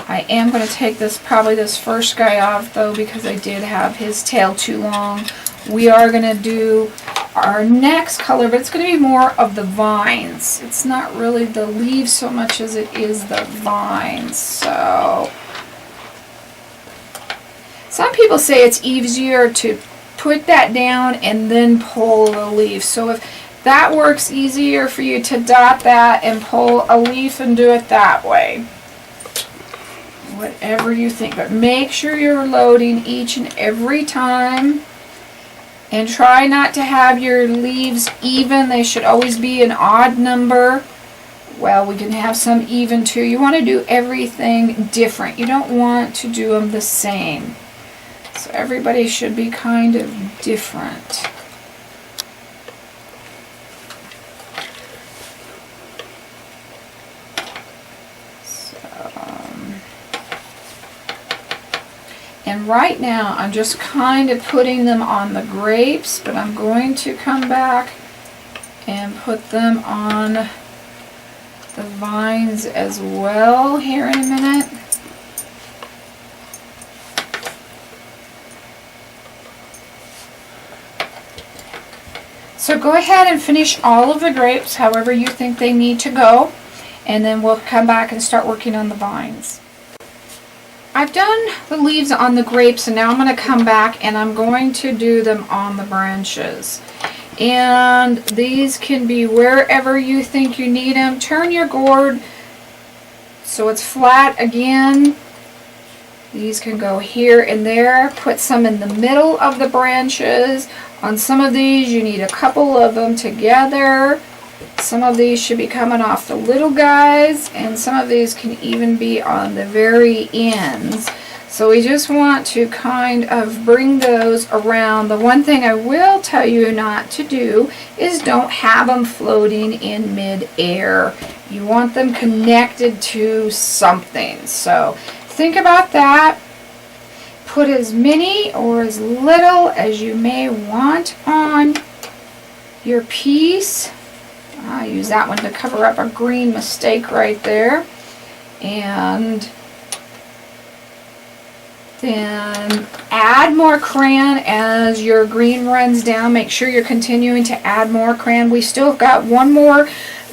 I am going to take probably this first guy off though, because I did have his tail too long. We are going to do our next color, but it's going to be more of the vines. It's not really the leaves so much as it is the vines. So some people say it's easier to put that down and then pull the leaf. So if that works easier for you to dot that and pull a leaf and do it that way. Whatever you think, but make sure you're loading each and every time, and try not to have your leaves even. They should always be an odd number. Well, we can have some even too. You want to do everything different. You don't want to do them the same. So everybody should be kind of different. And right now, I'm just kind of putting them on the grapes, but I'm going to come back and put them on the vines as well here in a minute. So go ahead and finish all of the grapes however you think they need to go, and then we'll come back and start working on the vines. I've done the leaves on the grapes, and now I'm going to come back and I'm going to do them on the branches. And these can be wherever you think you need them. Turn your gourd so it's flat again. These can go here and there. Put some in the middle of the branches. On some of these you need a couple of them together. Some of these should be coming off the little guys, and some of these can even be on the very ends. So we just want to kind of bring those around. The one thing I will tell you not to do is don't have them floating in mid-air. You want them connected to something. So think about that. Put as many or as little as you may want on your piece. I use that one to cover up a green mistake right there. And then add more crayon as your green runs down. Make sure you're continuing to add more crayon. We still got one more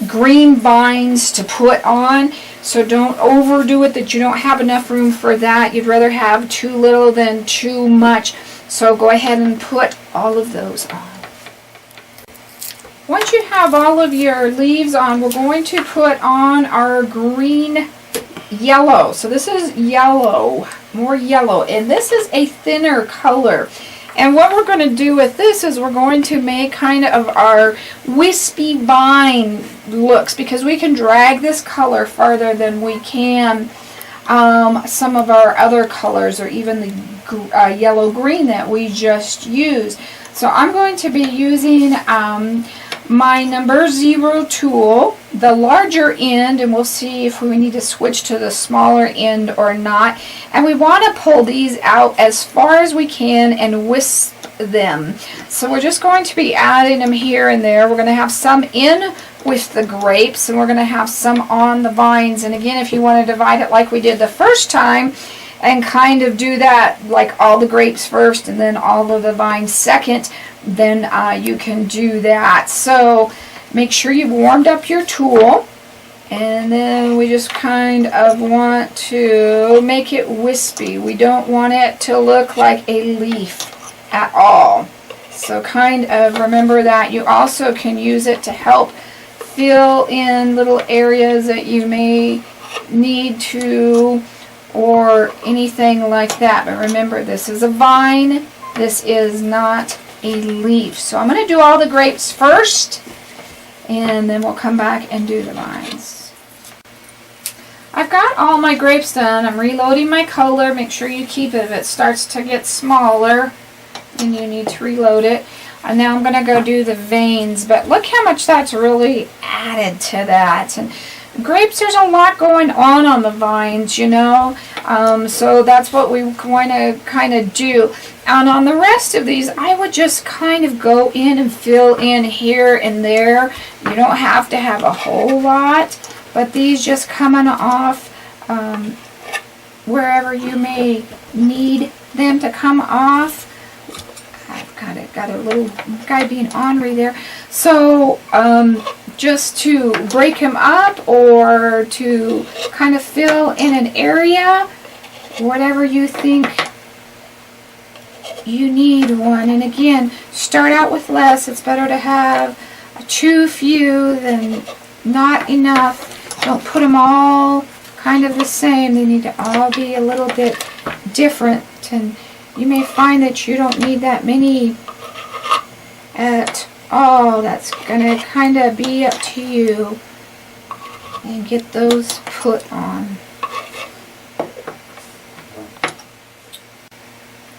green vines to put on, so don't overdo it that you don't have enough room for that. You'd rather have too little than too much. So go ahead and put all of those on. once you have all of your leaves on, we're going to put on our green yellow. So this is yellow, more yellow, and this is a thinner color. And what we're going to do with this is we're going to make kind of our wispy vine looks, because we can drag this color farther than we can some of our other colors, or even the yellow green that we just used. So I'm going to be using my number 0 tool, the larger end, and we'll see if we need to switch to the smaller end or not. And we want to pull these out as far as we can and wisp them. So we're just going to be adding them here and there. We're going to have some in with the grapes, and we're going to have some on the vines. And again, if you want to divide it like we did the first time and kind of do that, like all the grapes first and then all of the vines second, then you can do that. So make sure you've warmed up your tool, and then we just kind of want to make it wispy. We don't want it to look like a leaf at all. So kind of remember that. You also can use it to help fill in little areas that you may need to, or anything like that. But remember, this is a vine. This is not a leaf. So I'm going to do all the grapes first, and then we'll come back and do the vines. I've got all my grapes done. I'm reloading my color. Make sure you keep it. If it starts to get smaller, then you need to reload it. And now I'm going to go do the veins. But look how much that's really added to that. And grapes, there's a lot going on the vines, you know. So that's what we want to kind of do. And on the rest of these, I would just kind of go in and fill in here and there. You don't have to have a whole lot, but these just coming off wherever you may need them to come off. I've got a little guy being ornery there. So just to break him up, or to kind of fill in an area, whatever you think you need one. And again, start out with less. It's better to have too few than not enough. Don't put them all kind of the same. They need to all be a little bit different. And you may find that you don't need that many at all. That's going to kind of be up to you. And get those put on.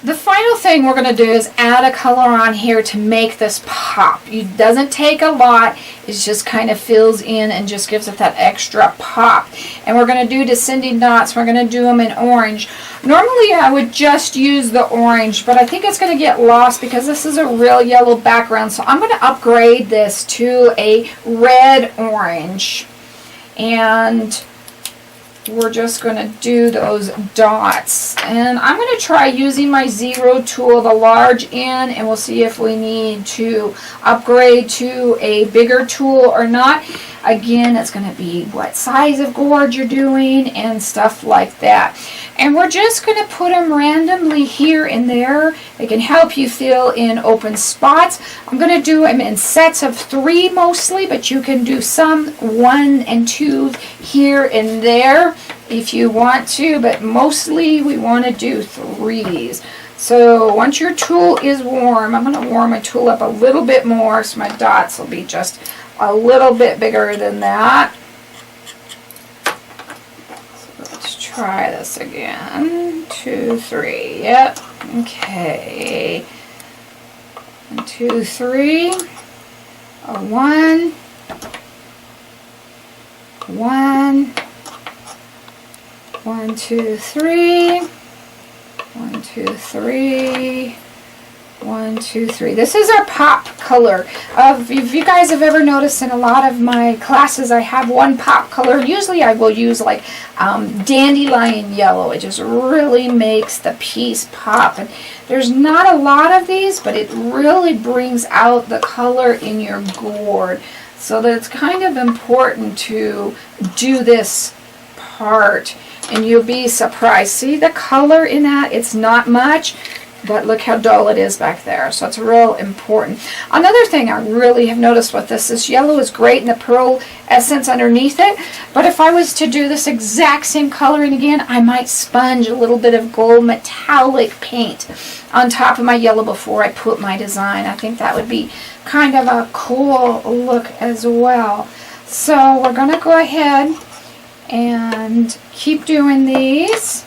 The final thing we're going to do is add a color on here to make this pop. It doesn't take a lot. It just kind of fills in and just gives it that extra pop. And we're going to do descending dots. We're going to do them in orange. Normally I would just use the orange, but I think it's going to get lost because this is a real yellow background. So I'm going to upgrade this to a red orange. And we're just going to do those dots. And I'm going to try using my 0 tool, the large end, and we'll see if we need to upgrade to a bigger tool or not. Again, it's going to be what size of gourd you're doing and stuff like that. And we're just going to put them randomly here and there. They can help you fill in open spots. I'm going to do them in sets of 3 mostly, but you can do some 1 and 2 here and there if you want to, but mostly we want to do 3s. So once your tool is warm, I'm going to warm my tool up a little bit more so my dots will be just a little bit bigger than that. So let's try this again. 2, 3. Yep. Okay. 1, 2, 3. 1. 1. 1, 2, 3. 1, 2, 3. 1, 2, 3. This is our pop color. If you guys have ever noticed in a lot of my classes, I have one pop color. Usually I will use like dandelion yellow. It just really makes the piece pop. And there's not a lot of these, but it really brings out the color in your gourd. So that it's kind of important to do this part. And you'll be surprised. See the color in that? It's not much, but look how dull it is back there. So it's real important. Another thing I really have noticed with this yellow is great in the pearl essence underneath it, but if I was to do this exact same coloring again, I might sponge a little bit of gold metallic paint on top of my yellow before I put my design. I think that would be kind of a cool look as well. So we're going to go ahead and keep doing these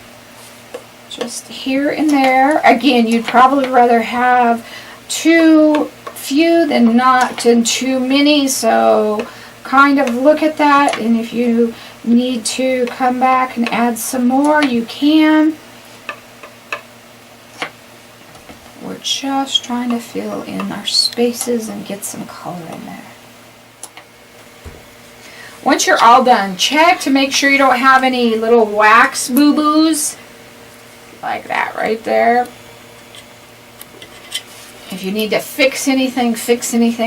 just here and there. Again, you'd probably rather have too few than too many, so kind of look at that, and if you need to come back and add some more, you can. We're just trying to fill in our spaces and get some color in there. Once you're all done, check to make sure you don't have any little wax boo-boos, like that right there. If you need to fix anything,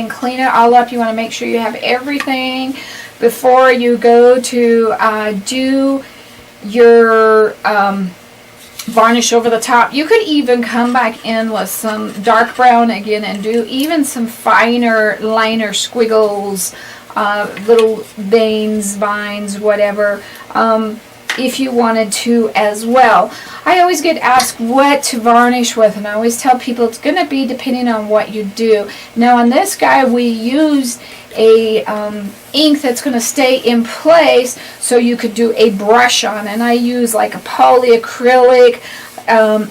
clean it all up. You want to make sure you have everything before you go to do your varnish over the top. You could even come back in with some dark brown again and do even some finer liner squiggles, little veins, vines, whatever, if you wanted to as well. I always get asked what to varnish with, and I always tell people it's going to be depending on what you do. Now on this guy we used a ink that's going to stay in place, so you could do a brush on, and I use like a polyacrylic.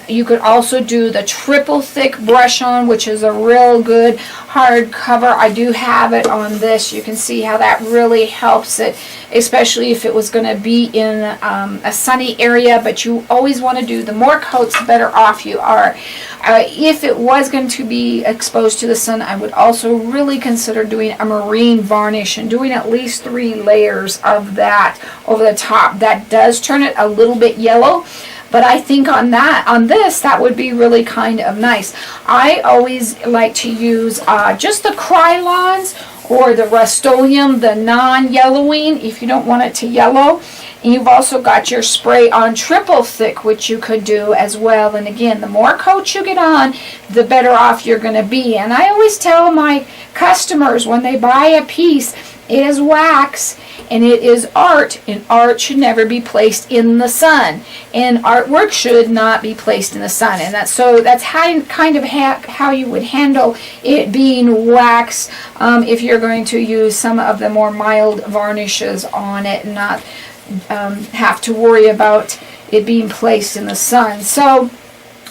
You could also do the triple thick brush on, which is a real good hard cover. I do have it on this. You can see how that really helps it, especially if it was going to be in a sunny area, but you always want to do, the more coats the better off you are. If it was going to be exposed to the sun, I would also really consider doing a marine varnish and doing at least 3 layers of that over the top. That does turn it a little bit yellow, but I think on this, that would be really kind of nice. I always like to use just the Krylons or the Rust-Oleum, the non-yellowing, if you don't want it to yellow. And you've also got your spray on triple thick, which you could do as well. And again, the more coats you get on, the better off you're going to be. And I always tell my customers when they buy a piece, it is wax and it is art, and art should never be placed in the sun, and artwork should not be placed in the sun. And that's kind of how you would handle it being wax if you're going to use some of the more mild varnishes on it and not have to worry about it being placed in the sun. So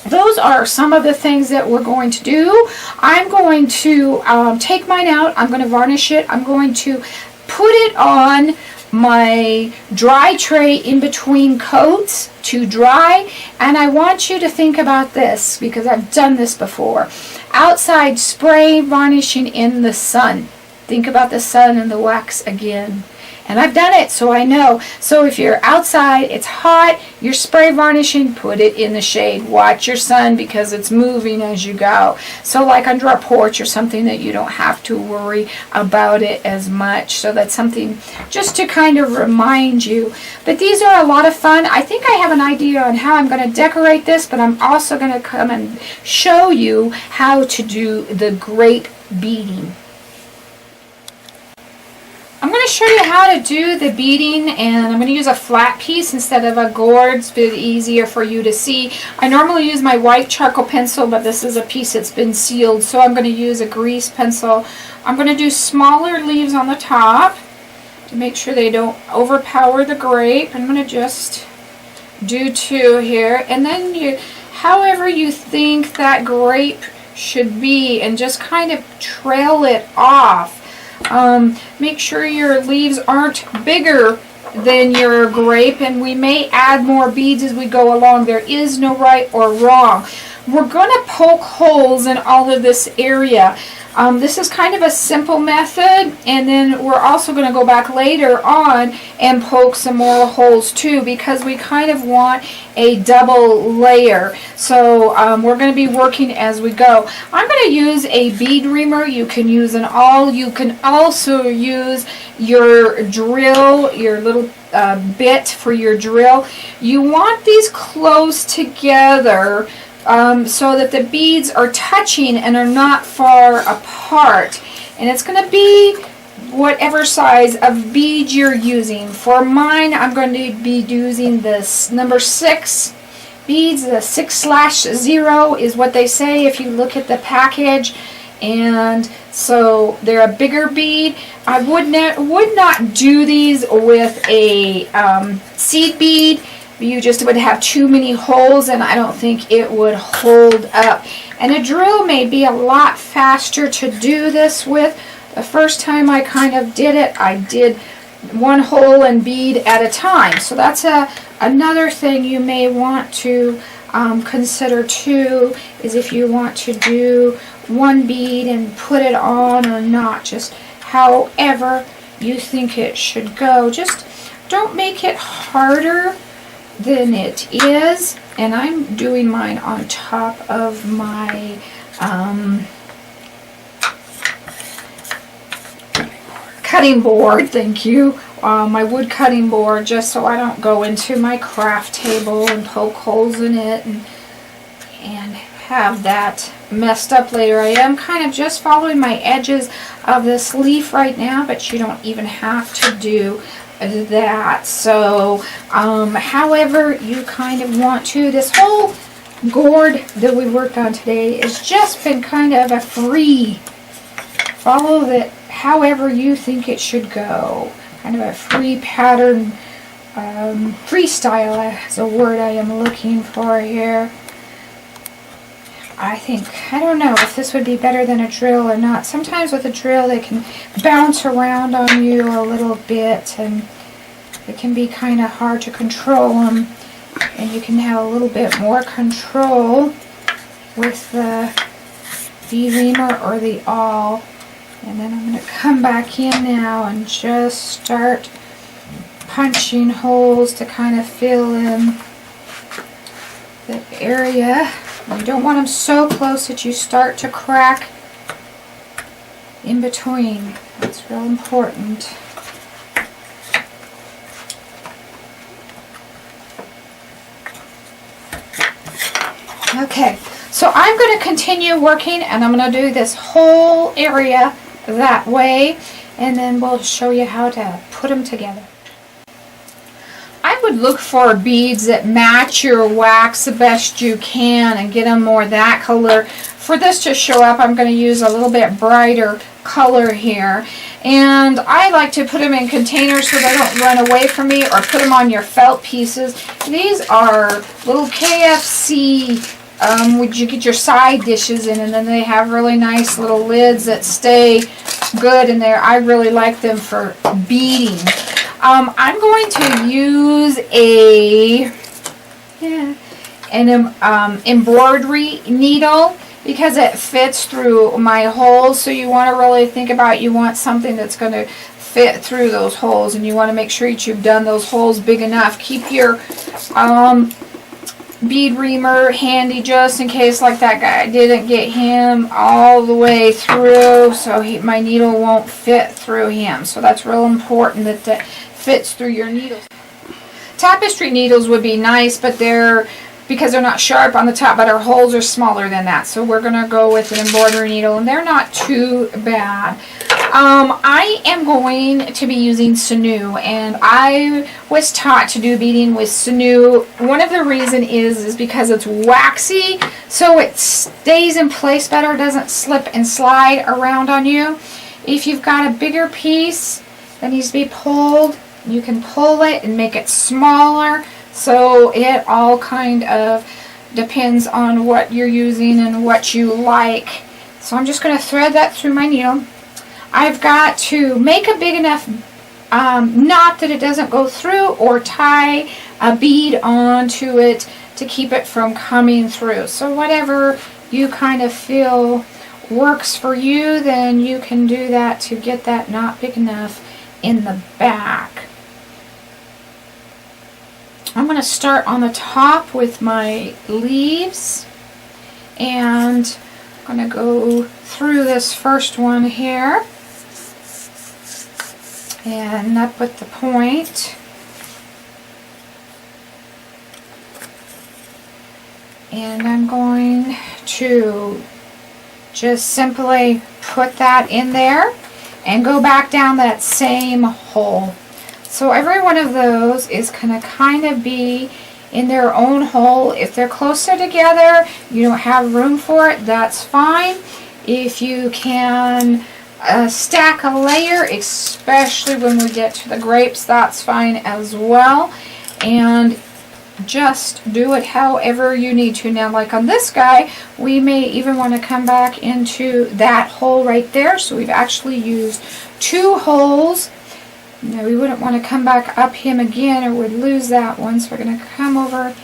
those are some of the things that we're going to do. I'm going to take mine out. I'm going to varnish it. I'm going to put it on my dry tray in between coats to dry. And I want you to think about this, because I've done this before. Outside spray varnishing in the sun. Think about the sun and the wax again. And I've done it, so I know. So if you're outside, it's hot, you're spray varnishing, put it in the shade. Watch your sun, because it's moving as you go. So like under a porch or something that you don't have to worry about it as much. So that's something just to kind of remind you. But these are a lot of fun. I think I have an idea on how I'm going to decorate this, but I'm also going to come and show you how to do the grape beading. I'm going to show you how to do the beading, and I'm going to use a flat piece instead of a gourd. It's a bit easier for you to see. I normally use my white charcoal pencil, but this is a piece that's been sealed, so I'm going to use a grease pencil. I'm going to do smaller leaves on the top to make sure they don't overpower the grape. I'm going to just do 2 here, and then however you think that grape should be, and just kind of trail it off. Make sure your leaves aren't bigger than your grape, and we may add more beads as we go along. There is no right or wrong. We're going to poke holes in all of this area. This is kind of a simple method, and then we're also going to go back later on and poke some more holes too, because we kind of want a double layer. So we're going to be working as we go. I'm going to use a bead reamer. You can use an awl. You can also use your drill, your little bit for your drill. You want these close together so that the beads are touching and are not far apart. And it's going to be whatever size of bead you're using. For mine, I'm going to be using this number 6 beads. The 6/0 is what they say if you look at the package. And so they're a bigger bead. I would not do these with a seed bead. You just would have too many holes, and I don't think it would hold up. And a drill may be a lot faster to do this with. The first time I kind of did it, I did one hole and bead at a time. So that's another thing you may want to consider too, is if you want to do one bead and put it on or not, just however you think it should go. Just don't make it harder than it is. And I'm doing mine on top of my cutting board, thank you, my wood cutting board, just so I don't go into my craft table and poke holes in it and have that messed up later. I am kind of just following my edges of this leaf right now, but you don't even have to do that. So however you kind of want to. This whole gourd that we worked on today has just been kind of a free, follow that however you think it should go, kind of a free pattern, freestyle is a word I am looking for here. I don't know if this would be better than a drill or not. Sometimes with a drill they can bounce around on you a little bit, and it can be kind of hard to control them, and you can have a little bit more control with the V-reamer or the awl. And then I'm going to come back in now and just start punching holes to kind of fill in the area. You don't want them so close that you start to crack in between. That's real important. Okay, so I'm going to continue working, and I'm going to do this whole area that way, and then we'll show you how to put them together. I would look for beads that match your wax the best you can and get them more that color. For this to show up, I'm going to use a little bit brighter color here, and I like to put them in containers so they don't run away from me, or put them on your felt pieces. These are little KFC would you get your side dishes in, and then they have really nice little lids that stay good in there. I really like them for beading. I'm going to use an embroidery needle because it fits through my holes. So you want to really think about, you want something that's going to fit through those holes, and you want to make sure that you've done those holes big enough. Keep your bead reamer handy just in case, like that guy. I didn't get him all the way through, so my needle won't fit through him. So that's real important that that fits through your needles. Tapestry needles would be nice, but because they're not sharp on the top, but our holes are smaller than that. So we're going to go with an embroidery needle, and they're not too bad. I am going to be using sinew, and I was taught to do beading with sinew. One of the reasons is because it's waxy, so it stays in place better, doesn't slip and slide around on you. If you've got a bigger piece that needs to be pulled, you can pull it and make it smaller. So it all kind of depends on what you're using and what you like. So I'm just going to thread that through my needle. I've got to make a big enough knot that it doesn't go through, or tie a bead onto it to keep it from coming through. So whatever you kind of feel works for you, then you can do that to get that knot big enough in the back. I'm going to start on the top with my leaves, and I'm going to go through this first one here and up with the point, And I'm going to just simply put that in there and go back down that same hole. So every one of those is going to kind of be in their own hole. If they're closer together, you don't have room for it, that's fine. If you can stack a layer, especially when we get to the grapes, that's fine as well. And just do it however you need to. Now, like on this guy, we may even want to come back into that hole right there. So we've actually used 2 holes. Now we wouldn't want to come back up him again or we'd lose that one. So we're going to come over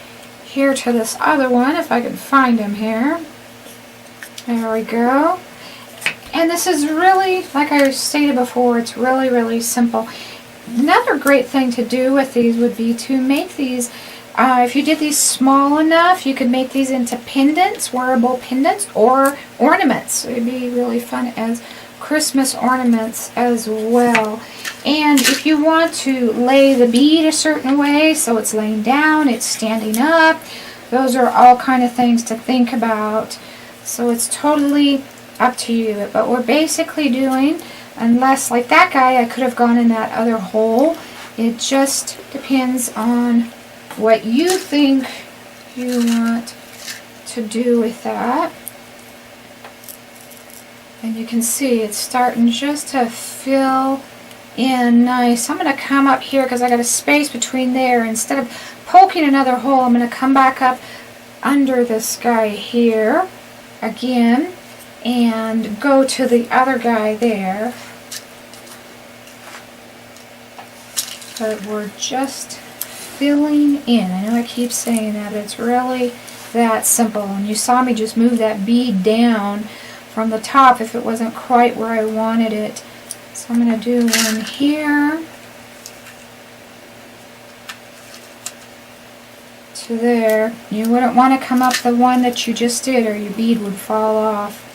here to this other one, if I can find him here. There we go. And this is really, like I stated before, it's really, really simple. Another great thing to do with these would be to make these, if you did these small enough, you could make these into pendants, wearable pendants, or ornaments. It would be really fun as Christmas ornaments as well. And if you want to lay the bead a certain way, so it's laying down, it's standing up, those are all kind of things to think about. So it's totally up to you. But we're basically doing, unless like that guy, I could have gone in that other hole. It just depends on what you think you want to do with that. And you can see it's starting just to fill in nice. I'm going to come up here because I got a space between there. Instead of poking another hole, I'm going to come back up under this guy here again and go to the other guy there. But we're just filling in. I know I keep saying that, but it's really that simple. And you saw me just move that bead down from the top if it wasn't quite where I wanted it. So I'm going to do one here to there. You wouldn't want to come up the one that you just did or your bead would fall off.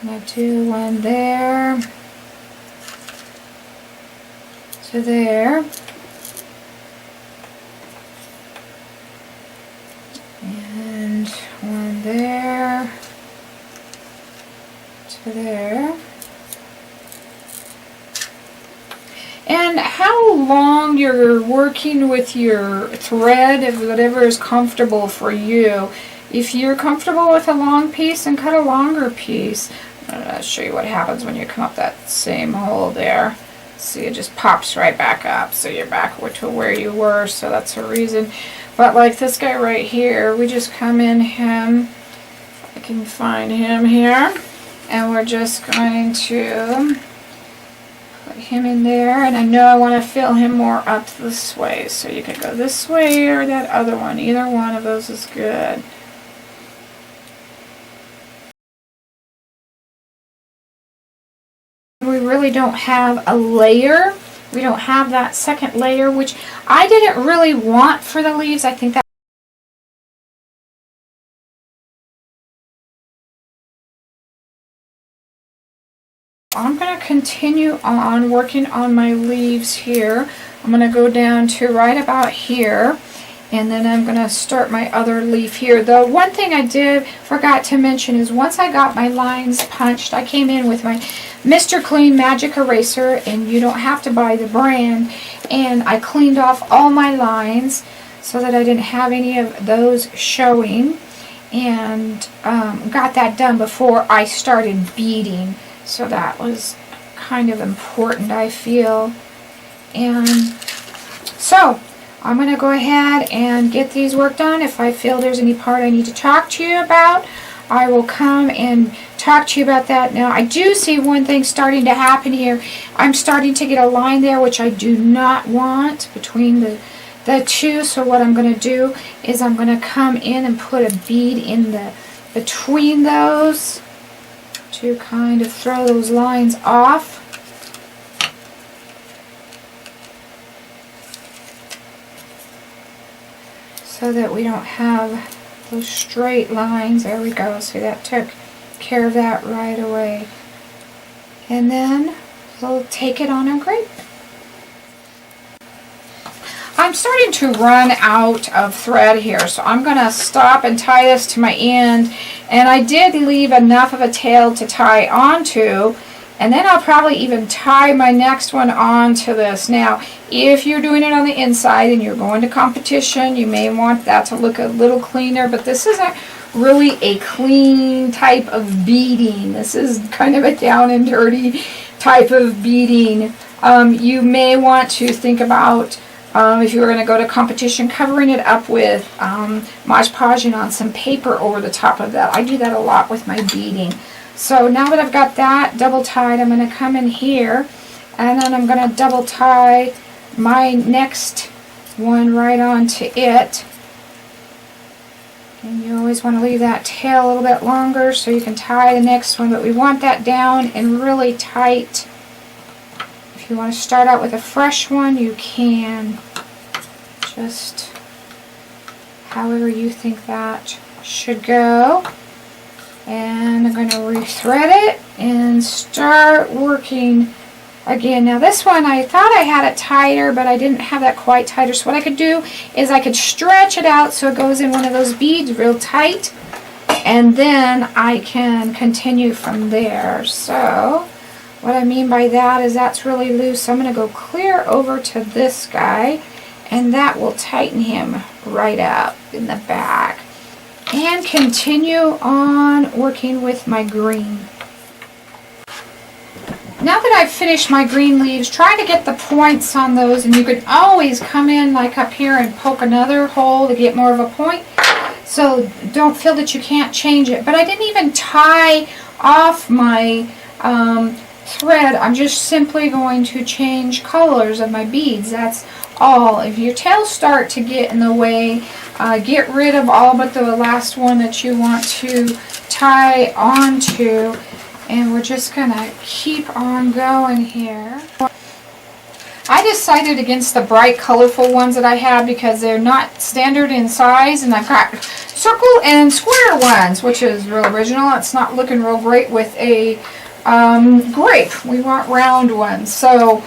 I'm going to do one there to there. And one there to there. And how long you're working with your thread, if whatever is comfortable for you. If you're comfortable with a long piece, then cut a longer piece. I'll show you what happens when you come up that same hole there. See, it just pops right back up. So you're back to where you were, so that's a reason. But like this guy right here, we just come in him. I can find him here. And we're just going to put him in there. And I know I want to fill him more up this way. So you can go this way or that other one. Either one of those is good. We really don't have a layer. We don't have that second layer, which I didn't really want for the leaves. I think that I'm going to continue on working on my leaves here. I'm going to go down to right about here, and then I'm going to start my other leaf here. The one thing I forgot to mention is once I got my lines punched, I came in with my Mr. Clean Magic Eraser, and you don't have to buy the brand, and I cleaned off all my lines so that I didn't have any of those showing, and got that done before I started beading. So that was kind of important, I feel. And so I'm going to go ahead and get these worked on. If I feel there's any part I need to talk to you about, I will come and talk to you about that. Now, I do see one thing starting to happen here. I'm starting to get a line there, which I do not want between the two. So what I'm going to do is I'm going to come in and put a bead in between those to kind of throw those lines off. So that we don't have those straight lines. There we go. See, that took care of that right away. And then we'll take it on a grape. I'm I'm starting to run out of thread here, so I'm going to stop and tie this to my end. And I did leave enough of a tail to tie onto, and then I'll probably even tie my next one onto this. Now, if you're doing it on the inside and you're going to competition, you may want that to look a little cleaner, but this isn't really a clean type of beading. This is kind of a down and dirty type of beading. You may want to think about, if you were going to go to competition, covering it up with Mod Podging on some paper over the top of that. I do that a lot with my beading. So now that I've got that double tied, I'm going to come in here, and then I'm going to double tie my next one right onto it. And you always want to leave that tail a little bit longer so you can tie the next one, but we want that down and really tight. If you want to start out with a fresh one, you can. Just however you think that should go. And I'm going to rethread it and start working again. Now this one, I thought I had it tighter, but I didn't have that quite tighter. So what I could do is I could stretch it out so it goes in one of those beads real tight, and then I can continue from there. So what I mean by that is that's really loose. So I'm going to go clear over to this guy, and that will tighten him right up in the back. And continue on working with my green. Now that I've finished my green leaves, try to get the points on those, and you could always come in like up here and poke another hole to get more of a point. So don't feel that you can't change it. But I didn't even tie off my thread. I'm just simply going to change colors of my beads. That's all. If your tails start to get in the way, get rid of all but the last one that you want to tie onto, and we're just gonna keep on going here. I decided against the bright colorful ones that I have because they're not standard in size, and I've got circle and square ones, which is real original. It's not looking real great with a grape. We want round ones. So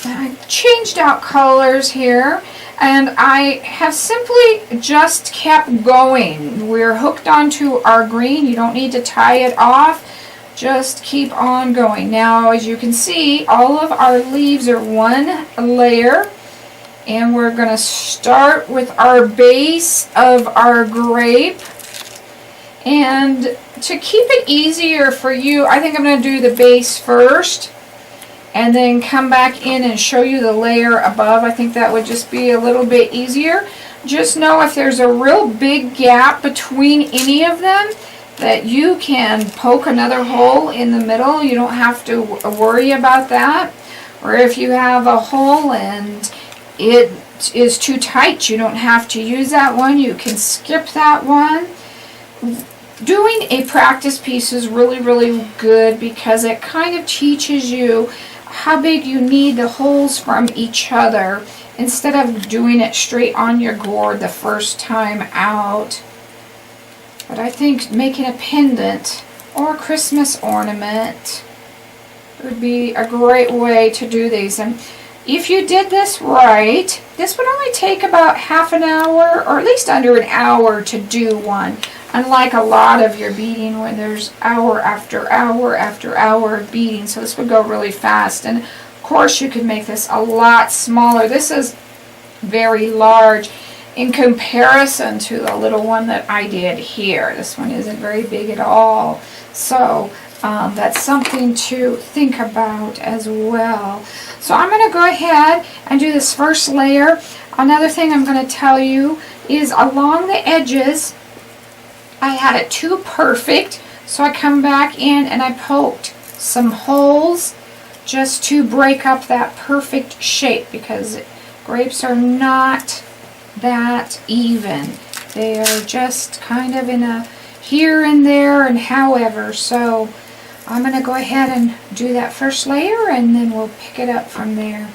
I changed out colors here, and I have simply just kept going. We're hooked onto our green. You don't need to tie it off. Just keep on going. Now, as you can see, all of our leaves are one layer, and we're going to start with our base of our grape. And to keep it easier for you, I think I'm going to do the base first, and then come back in and show you the layer above. I think that would just be a little bit easier. Just know if there's a real big gap between any of them, that you can poke another hole in the middle. You don't have to worry about that. Or if you have a hole and it is too tight, you don't have to use that one. You can skip that one. Doing a practice piece is really, really good because it kind of teaches you how big you need the holes from each other instead of doing it straight on your gourd the first time out. But I think making a pendant or a Christmas ornament would be a great way to do these. And if you did this right, this would only take about half an hour or at least under an hour to do one. Unlike a lot of your beading when there's hour after hour after hour of beading. So this would go really fast. And of course you could make this a lot smaller. This is very large in comparison to the little one that I did here. This one isn't very big at all. So that's something to think about as well. So I'm going to go ahead and do this first layer. Another thing I'm going to tell you is along the edges, I had it too perfect, so I come back in and I poked some holes just to break up that perfect shape, because grapes are not that even. They are just kind of in a here and there and however. So I'm going to go ahead and do that first layer, and then we'll pick it up from there.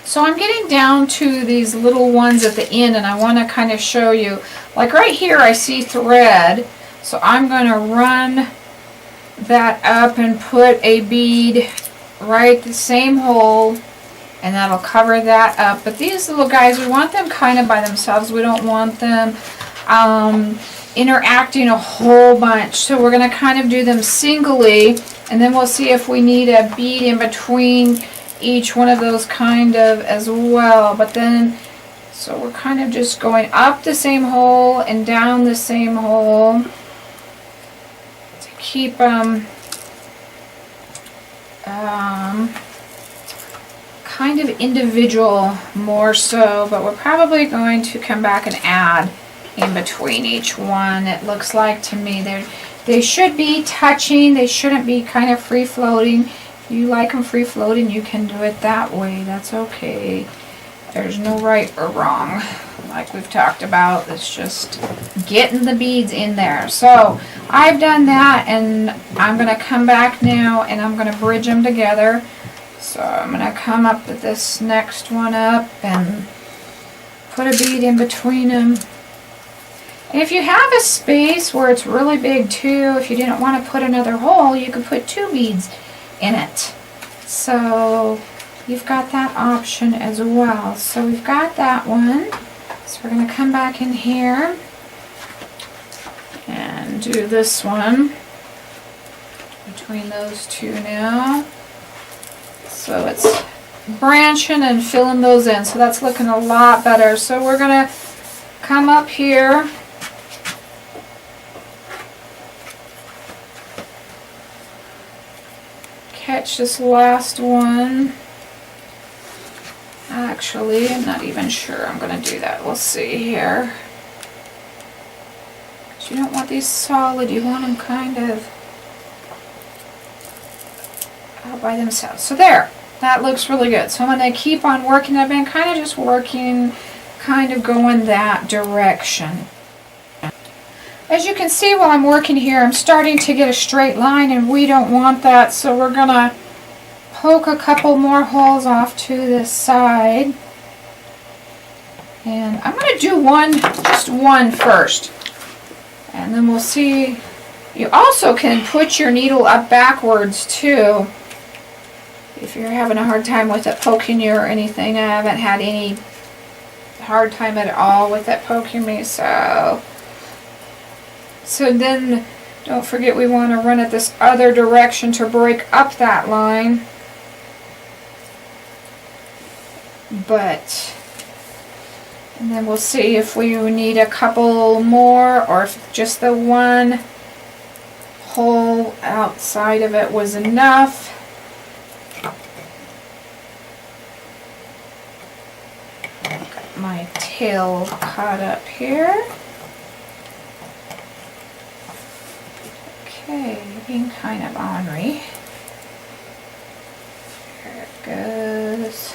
So I'm getting down to these little ones at the end, and I want to kind of show you, like right here I see thread, so I'm going to run that up and put a bead right the same hole, and that'll cover that up. But these little guys, we want them kind of by themselves. We don't want them interacting a whole bunch, so we're going to kind of do them singly, and then we'll see if we need a bead in between each one of those kind of as well. But then, so we're kind of just going up the same hole and down the same hole to keep them kind of individual more so, but we're probably going to come back and add in between each one. It looks like to me they should be touching, they shouldn't be kind of free floating. If you like them free floating, you can do it that way, that's okay. There's no right or wrong, like we've talked about. It's just getting the beads in there. So I've done that, and I'm going to come back now and I'm going to bridge them together. So I'm going to come up with this next one up and put a bead in between them. And if you have a space where it's really big too, if you didn't want to put another hole, you could put 2 beads in it. So you've got that option as well. So we've got that one. So we're going to come back in here and do this one between those 2 now. So it's branching and filling those in. So that's looking a lot better. So we're going to come up here. Catch this last one. Actually, I'm not even sure I'm going to do that. We'll see here. But you don't want these solid. You want them kind of out by themselves. So there. That looks really good. So I'm going to keep on working. I've been kind of just working, kind of going that direction. As you can see while I'm working here, I'm starting to get a straight line, and we don't want that, so we're going to poke a couple more holes off to this side. And I'm going to do just one first. And then we'll see. You also can put your needle up backwards too, if you're having a hard time with it poking you or anything. I haven't had any hard time at all with it poking me, so then don't forget we want to run it this other direction to break up that line. And then we'll see if we need a couple more, or if just the one hole outside of it was enough. Got my tail caught up here. Okay, being kind of ornery. There it goes.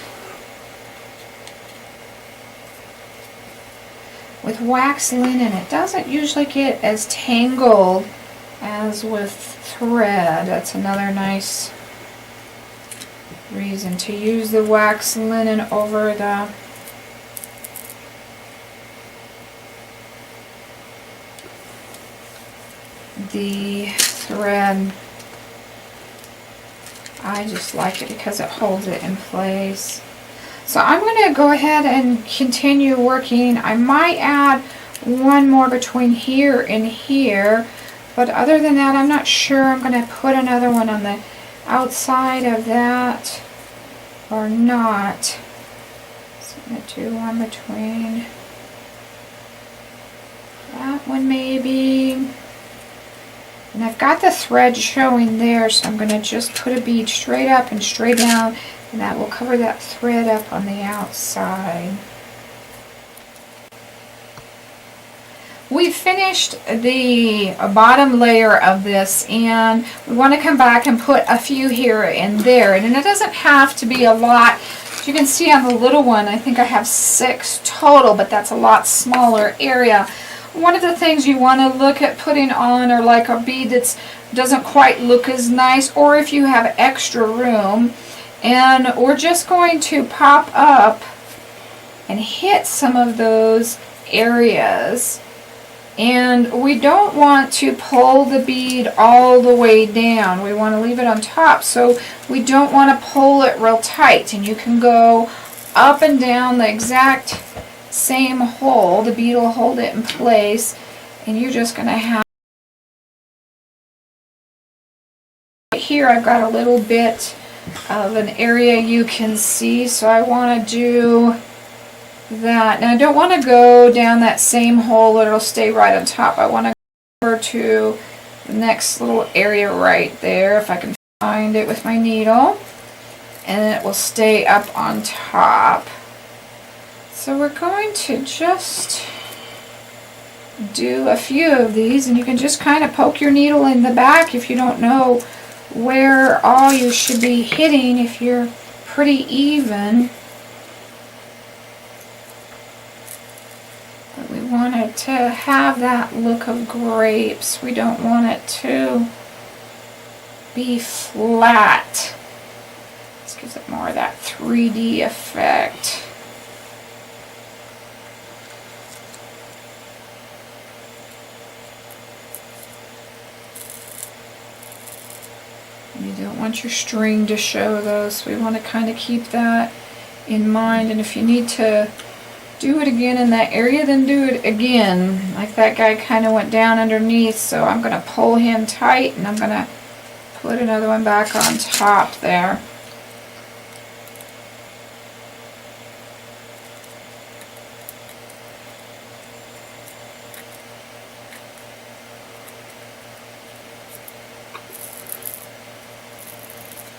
With wax linen, it doesn't usually get as tangled as with thread. That's another nice reason to use the wax linen over the thread. I just like it because it holds it in place. So I'm going to go ahead and continue working. I might add one more between here and here, but other than that, I'm not sure I'm going to put another one on the outside of that or not. So I'm going to do one between that one maybe. And I've got the thread showing there, so I'm going to just put a bead straight up and straight down, and that will cover that thread up on the outside. We've finished the bottom layer of this, and we want to come back and put a few here and there. And it doesn't have to be a lot. As you can see on the little one, I think I have 6 total, but that's a lot smaller area. One of the things you want to look at putting on are like a bead that doesn't quite look as nice, or if you have extra room, And we're just going to pop up and hit some of those areas. And we don't want to pull the bead all the way down. We want to leave it on top, so we don't want to pull it real tight. And you can go up and down the exact same hole. The bead will hold it in place, and you're just going to have here. I've got a little bit of an area you can see, so I want to do that. Now I don't want to go down that same hole, it'll stay right on top. I want to go over to the next little area right there, if I can find it with my needle, and it will stay up on top. So we're going to just do a few of these, and you can just kind of poke your needle in the back if you don't know where all you should be hitting, if you're pretty even. But we want it to have that look of grapes. We don't want it to be flat. This gives it more of that 3D effect. You don't want your string to show though, so we want to kind of keep that in mind. And if you need to do it again in that area, then do it again. Like that guy kind of went down underneath, so I'm going to pull him tight, and I'm going to put another one back on top there.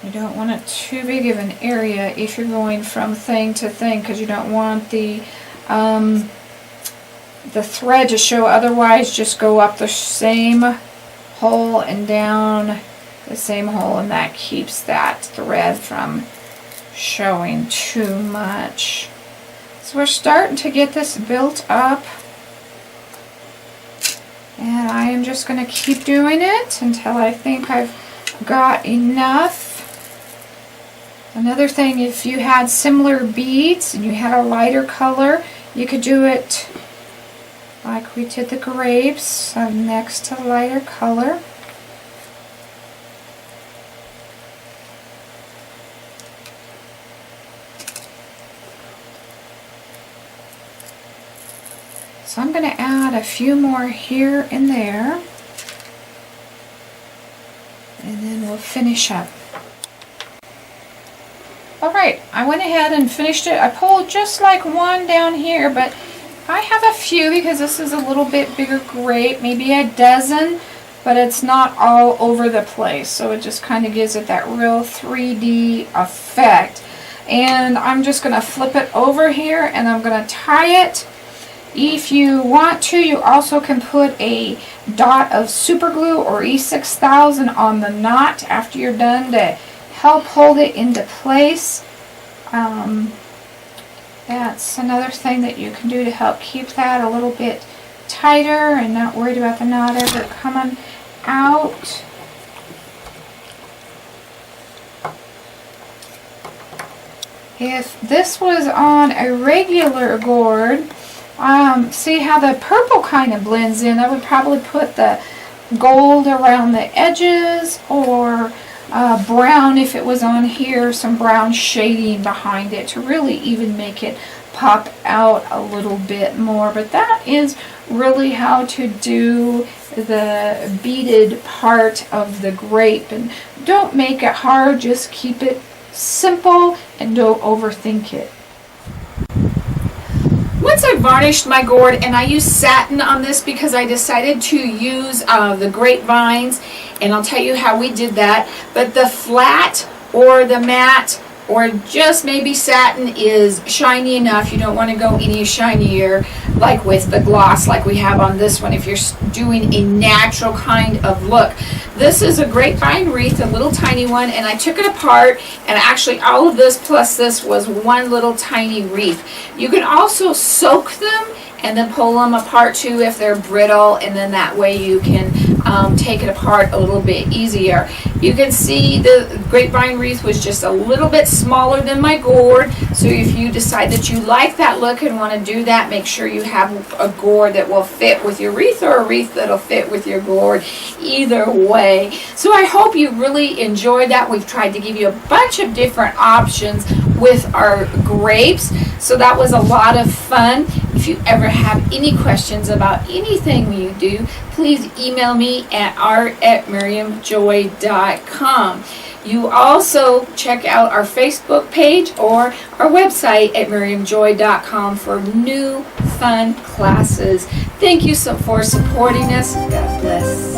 You don't want it too big of an area if you're going from thing to thing, because you don't want the thread to show. Otherwise, just go up the same hole and down the same hole, and that keeps that thread from showing too much. So we're starting to get this built up, and I am just going to keep doing it until I think I've got enough. Another thing, if you had similar beads and you had a lighter color, you could do it like we did the grapes, next to the lighter color. So I'm going to add a few more here and there, and then we'll finish up. Alright, I went ahead and finished it. I pulled just like one down here, but I have a few because this is a little bit bigger grape, maybe a dozen, but it's not all over the place, so it just kind of gives it that real 3D effect. And I'm just going to flip it over here, and I'm going to tie it. If you want to, you also can put a dot of super glue or E6000 on the knot after you're done to help hold it into place. That's another thing that you can do to help keep that a little bit tighter and not worried about the knot ever coming out. If this was on a regular gourd, see how the purple kind of blends in. I would probably put the gold around the edges, or brown if it was on here, some brown shading behind it to really even make it pop out a little bit more. But that is really how to do the beaded part of the grape. And don't make it hard, just keep it simple and don't overthink it. Once I varnished my gourd, and I used satin on this because I decided to use the grapevines, and I'll tell you how we did that. But the flat or the matte or just maybe satin is shiny enough. You don't want to go any shinier like with the gloss like we have on this one if you're doing a natural kind of look. This is a grapevine wreath, a little tiny one, and I took it apart, and actually all of this plus this was one little tiny wreath. You can also soak them and then pull them apart too if they're brittle, and then that way you can take it apart a little bit easier. You can see the grapevine wreath was just a little bit smaller than my gourd, so if you decide that you like that look and want to do that, make sure you have a gourd that will fit with your wreath or a wreath that'll fit with your gourd, either way. So I hope you really enjoyed that. We've tried to give you a bunch of different options with our grapes, so that was a lot of fun. If you ever have any questions about anything you do, please email me at art@miriamjoy.com. You also check out our Facebook page or our website at miriamjoy.com for new fun classes. Thank you for supporting us. God bless.